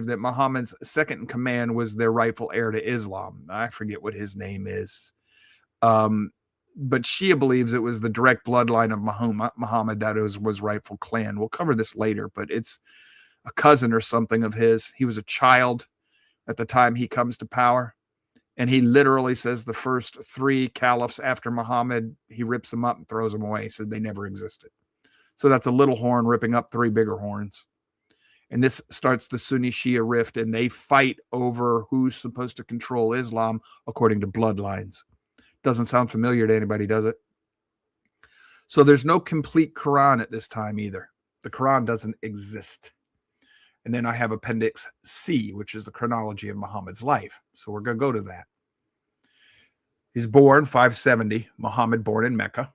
that Muhammad's second in command was their rightful heir to Islam. I forget what his name is. But Shia believes it was the direct bloodline of Muhammad that was rightful clan. We'll cover this later, but it's a cousin or something of his. He was a child at the time he comes to power. And he literally says the first 3 caliphs after Muhammad, he rips them up and throws them away. He said they never existed. So that's a little horn ripping up 3 bigger horns. And this starts the Sunni Shia rift, and they fight over who's supposed to control Islam according to bloodlines. Doesn't sound familiar to anybody, does it? So there's no complete Qur'an at this time either. The Qur'an doesn't exist. And then I have Appendix C, which is the chronology of Muhammad's life. So we're going to go to that. He's born 570, Muhammad born in Mecca.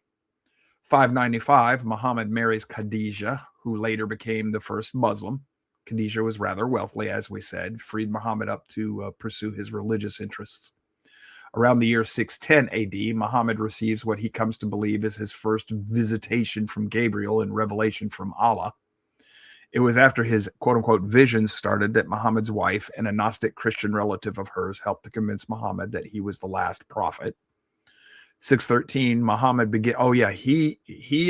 595, Muhammad marries Khadijah, who later became the first Muslim. Khadijah was rather wealthy, as we said, freed Muhammad up to pursue his religious interests. Around the year 610 AD, Muhammad receives what he comes to believe is his first visitation from Gabriel and revelation from Allah. It was after his quote-unquote visions started that Muhammad's wife and a Gnostic Christian relative of hers helped to convince Muhammad that he was the last prophet. 613, Muhammad he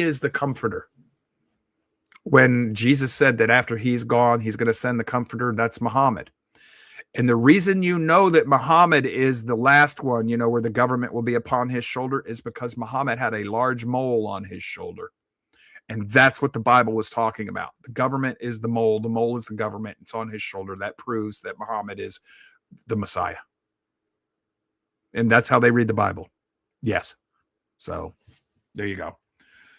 is the comforter. When Jesus said that after he's gone, he's going to send the comforter, that's Muhammad. And the reason you know that Muhammad is the last one, where the government will be upon his shoulder, is because Muhammad had a large mole on his shoulder. And that's what the Bible was talking about. The government is the mole. The mole is the government. It's on his shoulder. That proves that Muhammad is the Messiah. And that's how they read the Bible. Yes. So there you go.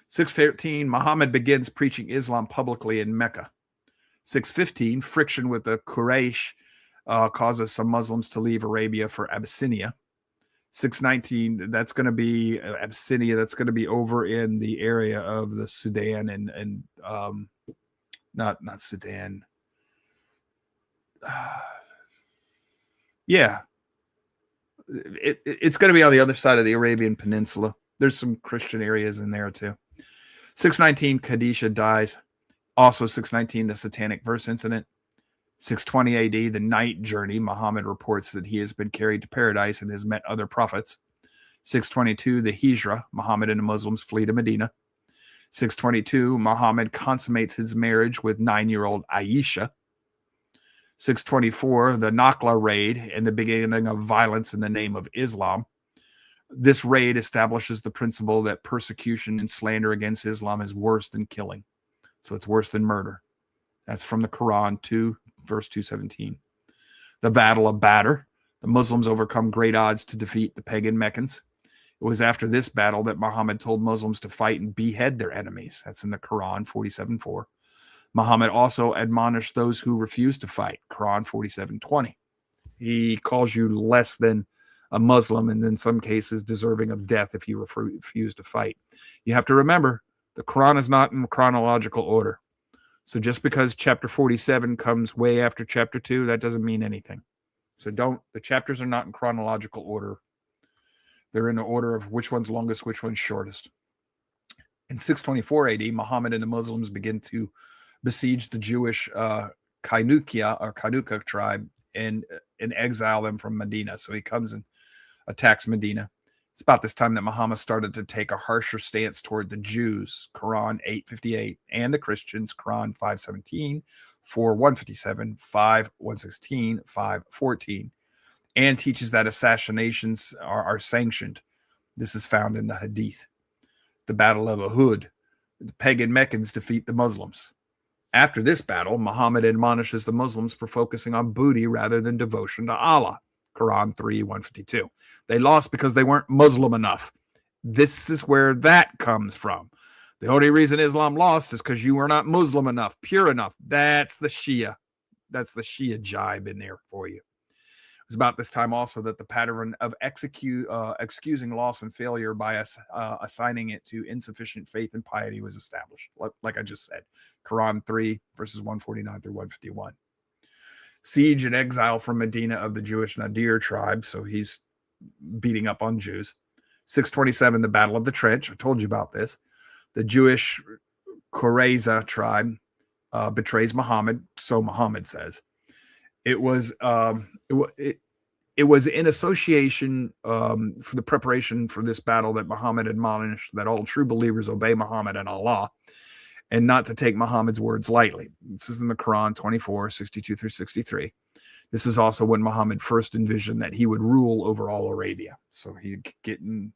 613, Muhammad begins preaching Islam publicly in Mecca. 615, friction with the Quraysh causes some Muslims to leave Arabia for Abyssinia. 619, that's going to be Abyssinia. That's going to be over in the area of the Sudan and not Sudan. Yeah. It's going to be on the other side of the Arabian Peninsula. There's some Christian areas in there too. 619, Khadijah dies. Also 619, the Satanic Verse incident. 620 AD, the night journey. Muhammad reports that he has been carried to paradise and has met other prophets. 622, the Hijra. Muhammad and the Muslims flee to Medina. 622, Muhammad consummates his marriage with 9-year-old Aisha. 624, the Nakhla raid and the beginning of violence in the name of Islam. This raid establishes the principle that persecution and slander against Islam is worse than killing. So it's worse than murder. That's from the Quran 2, verse 217. The Battle of Badr. The Muslims overcome great odds to defeat the pagan Meccans. It was after this battle that Muhammad told Muslims to fight and behead their enemies. That's in the Quran 47:4. Muhammad also admonished those who refused to fight. Quran 47:20. He calls you less than a Muslim and in some cases deserving of death if you refuse to fight. You have to remember, the Quran is not in chronological order. So just because chapter 47 comes way after chapter 2, that doesn't mean anything. So the chapters are not in chronological order. They're in the order of which one's longest, which one's shortest. In 624 AD, Muhammad and the Muslims begin to besiege the Jewish Kainuka tribe and exile them from Medina. So he comes and attacks Medina. It's about this time that Muhammad started to take a harsher stance toward the Jews, Quran 8:58, and the Christians, Quran 5:17, 4:157, 5:116, 5:14, and teaches that assassinations are sanctioned. This is found in the Hadith. The Battle of Uhud. The pagan Meccans defeat the Muslims. After this battle, Muhammad admonishes the Muslims for focusing on booty rather than devotion to Allah. Quran 3:152. They lost because they weren't Muslim enough. This is where that comes from. The only reason Islam lost is because you were not Muslim enough, pure enough. That's the Shia. That's the Shia jibe in there for you. It was about this time also that the pattern of excusing loss and failure by assigning it to insufficient faith and piety was established. Like I just said, Quran 3 verses 149 through 151. Siege and exile from Medina of the Jewish Nadir tribe. So he's beating up on Jews. 627, the Battle of the Trench. I told you about this. The Jewish Qurayza tribe betrays Muhammad. So Muhammad says. It was in association for the preparation for this battle that Muhammad admonished that all true believers obey Muhammad and Allah and not to take Muhammad's words lightly. This is in the Quran 24:62 through 63. This is also when Muhammad first envisioned that he would rule over all Arabia. So he's going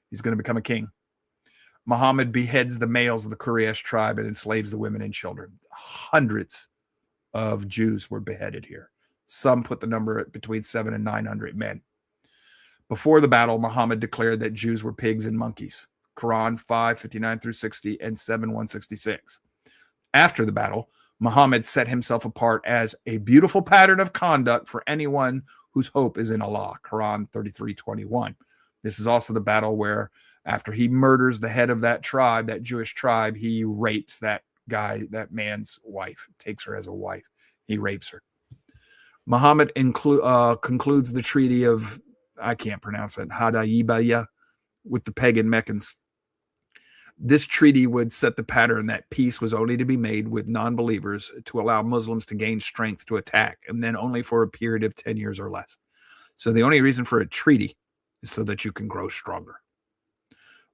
to become a king. Muhammad beheads the males of the Quraysh tribe and enslaves the women and children. Hundreds of Jews were beheaded here. Some put the number at between 700 and 900 men. Before the battle, Muhammad declared that Jews were pigs and monkeys. Quran 5:59 through 60 and 7:166. After the battle, Muhammad set himself apart as a beautiful pattern of conduct for anyone whose hope is in Allah. Quran 33:21. This is also the battle where, after he murders the head of that tribe, that Jewish tribe, he rapes that guy, that man's wife, takes her as a wife. He rapes her. Muhammad concludes the treaty of, I can't pronounce it, Hudaybiyah, with the pagan Meccans. This treaty would set the pattern that peace was only to be made with non-believers to allow Muslims to gain strength to attack, and then only for a period of 10 years or less. So the only reason for a treaty is so that you can grow stronger.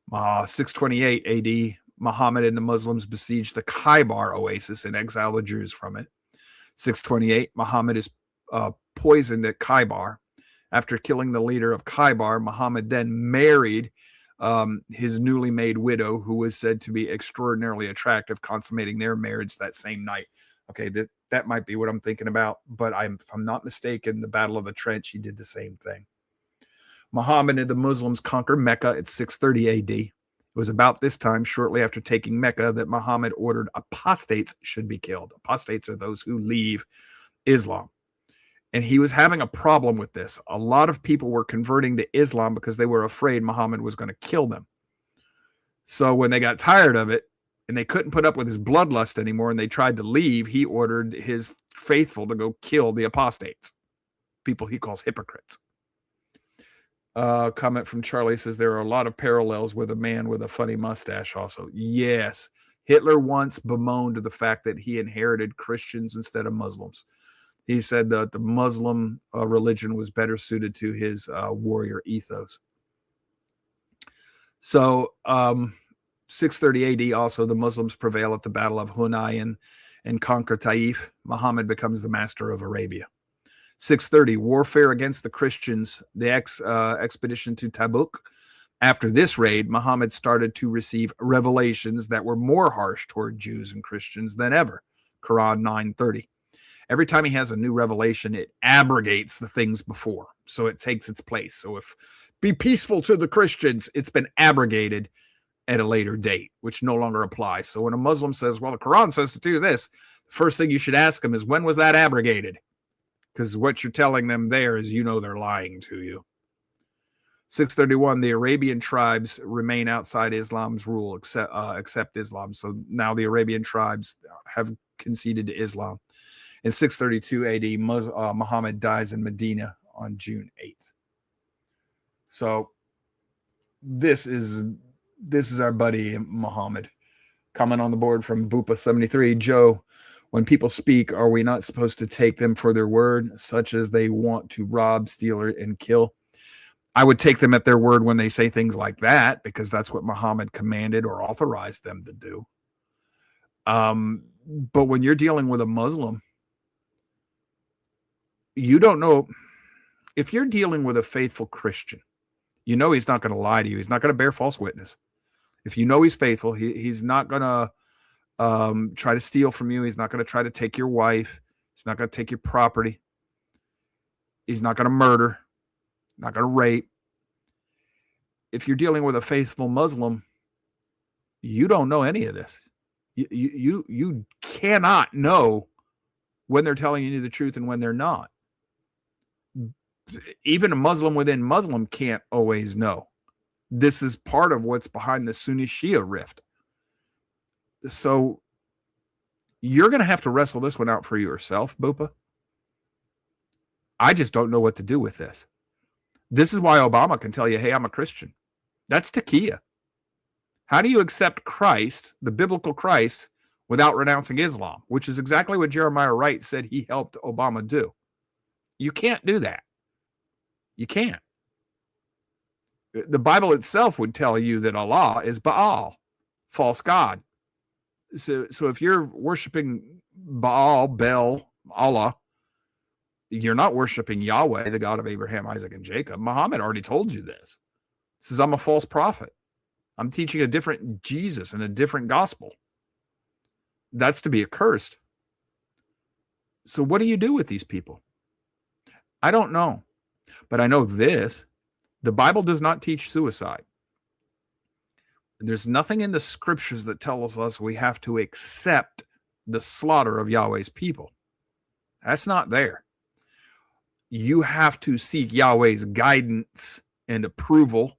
628 AD, Muhammad and the Muslims besieged the Khaybar oasis and exiled the Jews from it. 628, Muhammad is poisoned at Khaybar. After killing the leader of Khaybar, Muhammad then married his newly made widow, who was said to be extraordinarily attractive, consummating their marriage that same night. Okay, that might be what I'm thinking about, but if I'm not mistaken, the Battle of the Trench, he did the same thing. Muhammad and the Muslims conquered Mecca at 630 AD. It was about this time, shortly after taking Mecca, that Muhammad ordered apostates should be killed. Apostates are those who leave Islam. And he was having a problem with this. A lot of people were converting to Islam because they were afraid Muhammad was going to kill them. So when they got tired of it and they couldn't put up with his bloodlust anymore and they tried to leave, he ordered his faithful to go kill the apostates, people he calls hypocrites. Comment from Charlie says there are a lot of parallels with a man with a funny mustache also. Yes, Hitler once bemoaned the fact that he inherited Christians instead of Muslims. He said that the Muslim religion was better suited to his warrior ethos. So 630 AD also, the Muslims prevail at the Battle of Hunayn and conquer Taif. Muhammad becomes the master of Arabia. 630, warfare against the Christians, the expedition to Tabuk. After this raid, Muhammad started to receive revelations that were more harsh toward Jews and Christians than ever. Quran 9:30. Every time he has a new revelation, it abrogates the things before. So it takes its place. So if be peaceful to the Christians, it's been abrogated at a later date, which no longer applies. So when a Muslim says, well, the Quran says to do this, the first thing you should ask them is, when was that abrogated? Because what you're telling them there is, they're lying to you. 631, the Arabian tribes remain outside Islam's rule, except Islam. So now the Arabian tribes have conceded to Islam. In 632 AD, Muhammad dies in Medina on June 8th. So this is our buddy Muhammad. Comment on the board from Boopa73. Joe, when people speak, are we not supposed to take them for their word, such as they want to rob, steal, and kill? I would take them at their word when they say things like that, because that's what Muhammad commanded or authorized them to do. But when you're dealing with a Muslim, you don't know. If you're dealing with a faithful Christian, he's not going to lie to you. He's not going to bear false witness. If he's faithful, he's not going to try to steal from you. He's not going to try to take your wife. He's not going to take your property. He's not going to murder, not going to rape. If you're dealing with a faithful Muslim, you don't know any of this. You cannot know when they're telling you the truth and when they're not. Even a Muslim within Muslim can't always know. This is part of what's behind the Sunni Shia rift. So you're going to have to wrestle this one out for yourself, Boopa. I just don't know what to do with this. This is why Obama can tell you, hey, I'm a Christian. That's takia. How do you accept Christ, the biblical Christ, without renouncing Islam, which is exactly what Jeremiah Wright said he helped Obama do? You can't do that. You can't. The Bible itself would tell you that Allah is Baal, false god. So if you're worshiping Baal, Bel, Allah, you're not worshiping Yahweh, the God of Abraham, Isaac, and Jacob. Muhammad already told you this. He says, I'm a false prophet. I'm teaching a different Jesus and a different gospel. That's to be accursed. So what do you do with these people? I don't know. But I know this. The Bible does not teach suicide. There's nothing in the scriptures that tells us we have to accept the slaughter of Yahweh's people. That's not there. You have to seek Yahweh's guidance and approval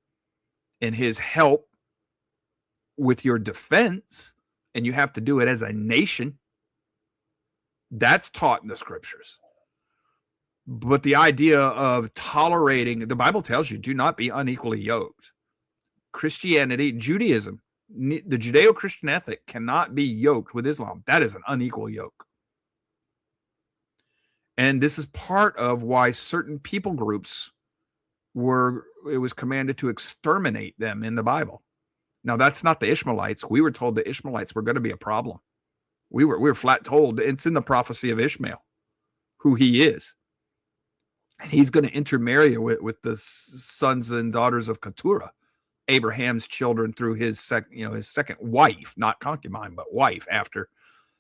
and his help with your defense, and you have to do it as a nation. That's taught in the scriptures. But the idea of tolerating, the Bible tells you, do not be unequally yoked. Christianity, Judaism, the Judeo-Christian ethic cannot be yoked with Islam. That is an unequal yoke. And this is part of why certain people groups it was commanded to exterminate them in the Bible. Now, that's not the Ishmaelites. We were told the Ishmaelites were going to be a problem. We were flat told it's in the prophecy of Ishmael, who he is. And he's going to intermarry with the sons and daughters of Keturah, Abraham's children, through his second wife, not concubine, but wife, after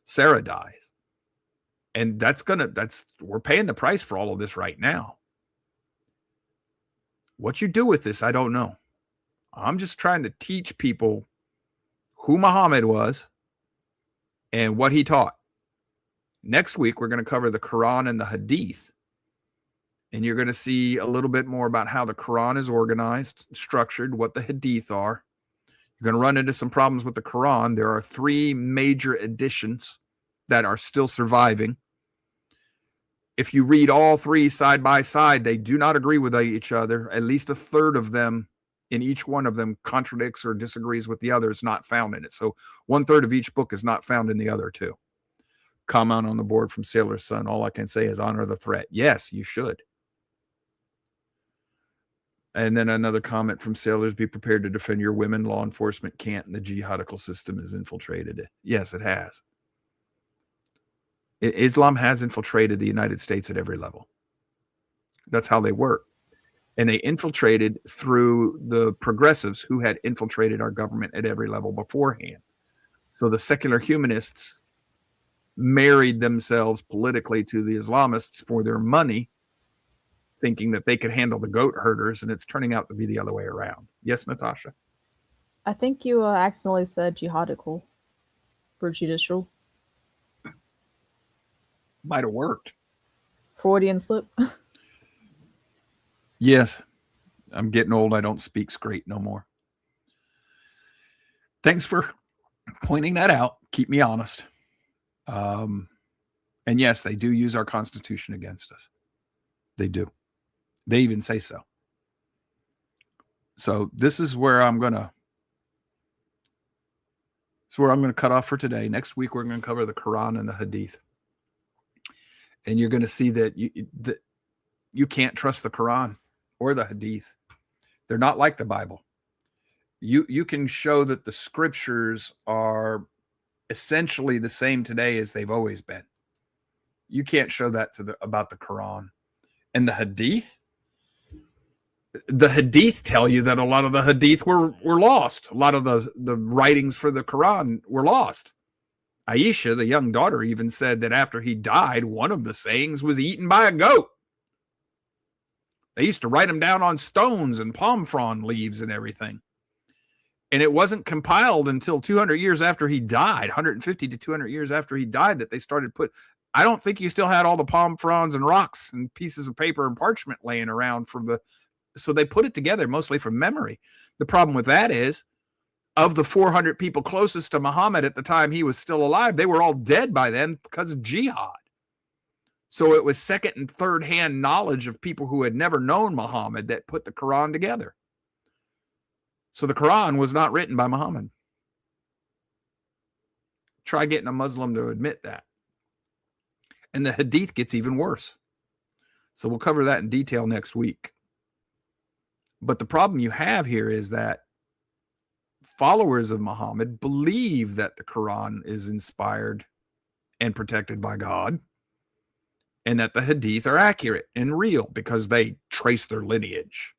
Sarah dies. And we're paying the price for all of this right now. What you do with this, I don't know. I'm just trying to teach people who Muhammad was and what he taught. Next week, we're going to cover the Qur'an and the Hadith. And you're going to see a little bit more about how the Qur'an is organized, structured, what the Hadith are. You're going to run into some problems with the Qur'an. There are 3 major editions that are still surviving. If you read all 3 side by side, they do not agree with each other. At least a third of them in each one of them contradicts or disagrees with the other. It's not found in it. So 1/3 of each book is not found in the other 2. Comment on the board from Sailor's Son. All I can say is honor the threat. Yes, you should. And then another comment from Sailors, be prepared to defend your women. Law enforcement can't, and the jihadical system has infiltrated it. Yes, it has. Islam has infiltrated the United States at every level. That's how they work. And they infiltrated through the progressives who had infiltrated our government at every level beforehand. So the secular humanists married themselves politically to the Islamists for their money, thinking that they could handle the goat herders, and it's turning out to be the other way around. Yes, Natasha? I think you accidentally said jihadical for judicial. Might have worked. Freudian slip. Yes. I'm getting old. I don't speak straight no more. Thanks for pointing that out. Keep me honest. And yes, they do use our Constitution against us. They do. They even say so. So this is where I'm going to cut off for today. Next week, we're going to cover the Quran and the Hadith. And you're going to see that you can't trust the Quran or the Hadith. They're not like the Bible. You can show that the scriptures are essentially the same today as they've always been. You can't show that about the Quran. And the Hadith? The Hadith tell you that a lot of the Hadith were lost. A lot of the writings for the Quran were lost. Aisha, the young daughter, even said that after he died, one of the sayings was eaten by a goat. They used to write them down on stones and palm frond leaves and everything. And it wasn't compiled until 200 years after he died, 150 to 200 years after he died, that they started I don't think you still had all the palm fronds and rocks and pieces of paper and parchment laying around so they put it together mostly from memory. The problem with that is, of the 400 people closest to Muhammad at the time he was still alive, they were all dead by then because of jihad. So it was second and third hand knowledge of people who had never known Muhammad that put the Quran together. So the Quran was not written by Muhammad. Try getting a Muslim to admit that. And the Hadith gets even worse. So we'll cover that in detail next week. But the problem you have here is that followers of Muhammad believe that the Quran is inspired and protected by God, and that the Hadith are accurate and real because they trace their lineage.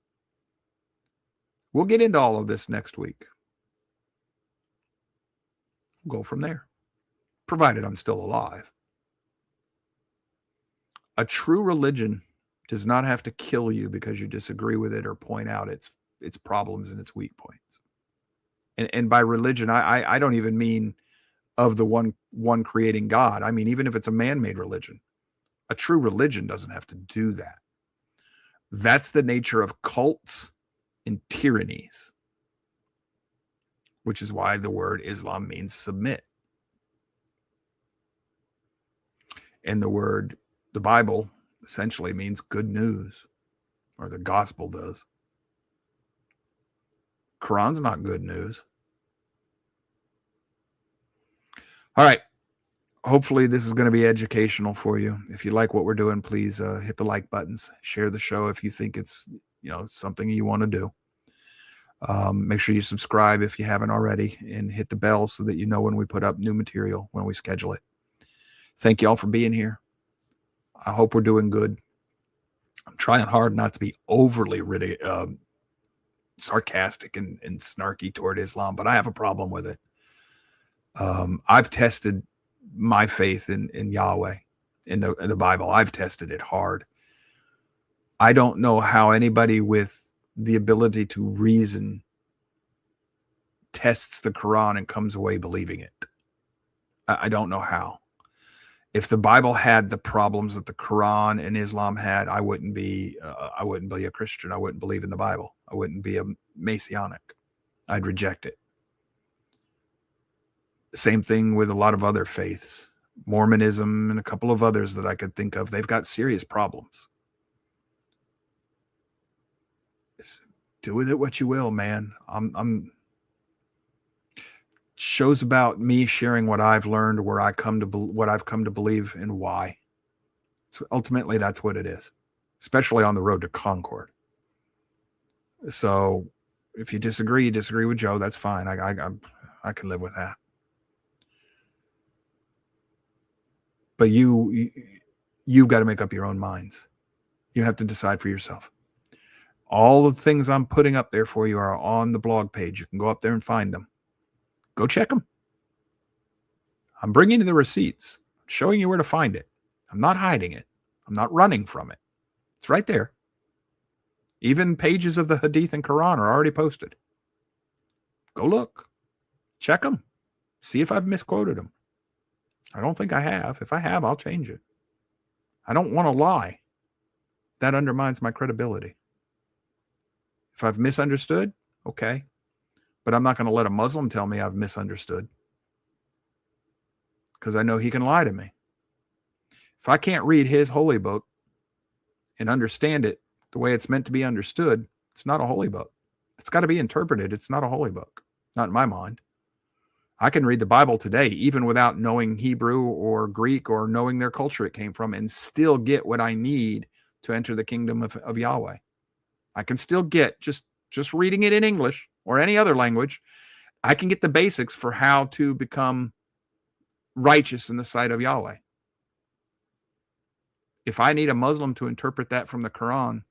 We'll get into all of this next week. go from there, provided I'm still alive. A true religion does not have to kill you because you disagree with it or point out its problems and its weak points. And by religion, I don't even mean of the one creating God. I mean, even if it's a man-made religion, a true religion doesn't have to do that. That's the nature of cults and tyrannies, which is why the word Islam means submit. And the Bible essentially means good news, or the gospel does. Quran's not good news. All right. Hopefully this is going to be educational for you. If you like what we're doing, please hit the like buttons, share the show if you think it's something you want to do. Make sure you subscribe if you haven't already, and hit the bell so that you know when we put up new material, when we schedule it. Thank you all for being here. I hope we're doing good. I'm trying hard not to be overly sarcastic and snarky toward Islam, but I have a problem with it. I've tested my faith in Yahweh, in the Bible. I've tested it hard. I don't know how anybody with the ability to reason tests the Quran and comes away believing it. I don't know how. If the Bible had the problems that the Quran and Islam had, I wouldn't be a Christian. I wouldn't believe in the Bible. I wouldn't be a Messianic. I'd reject it. Same thing with a lot of other faiths, Mormonism and a couple of others that I could think of. They've got serious problems. Do with it what you will, man. Shows about me sharing what I've learned, where what I've come to believe, and why. So ultimately, that's what it is, especially on the road to Concord. So if you disagree with Joe, that's fine. I can live with that. But you've got to make up your own minds. You have to decide for yourself. All the things I'm putting up there for you are on the blog page. You can go up there and find them. Go check them. I'm bringing you the receipts, showing you where to find it. I'm not hiding it. I'm not running from it. It's right there. Even pages of the Hadith and Qur'an are already posted. Go look. Check them. See if I've misquoted them. I don't think I have. If I have, I'll change it. I don't want to lie. That undermines my credibility. If I've misunderstood, okay. But I'm not going to let a Muslim tell me I've misunderstood, because I know he can lie to me. If I can't read his holy book and understand it the way it's meant to be understood, it's not a holy book. It's got to be interpreted. It's not a holy book. Not in my mind. I can read the Bible today, even without knowing Hebrew or Greek or knowing their culture it came from, and still get what I need to enter the kingdom of Yahweh. I can still get, just reading it in English or any other language, I can get the basics for how to become righteous in the sight of Yahweh. If I need a Muslim to interpret that from the Quran,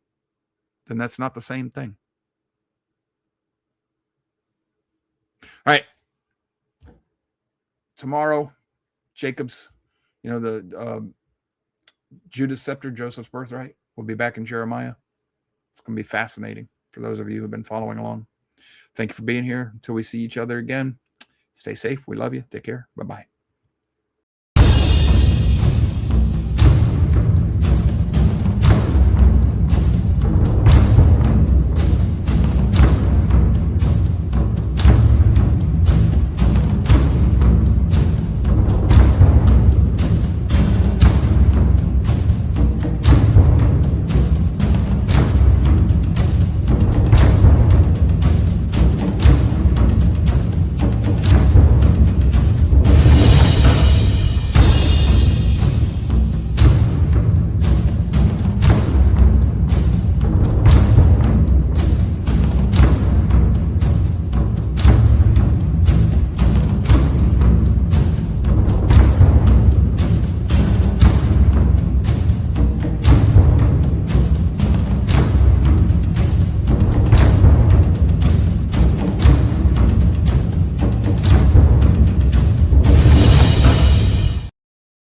then that's not the same thing. All right. Tomorrow, Jacob's, the Judah's scepter, Joseph's birthright. We'll be back in Jeremiah. It's going to be fascinating for those of you who've been following along. Thank you for being here. Until we see each other again, stay safe. We love you. Take care. Bye-bye.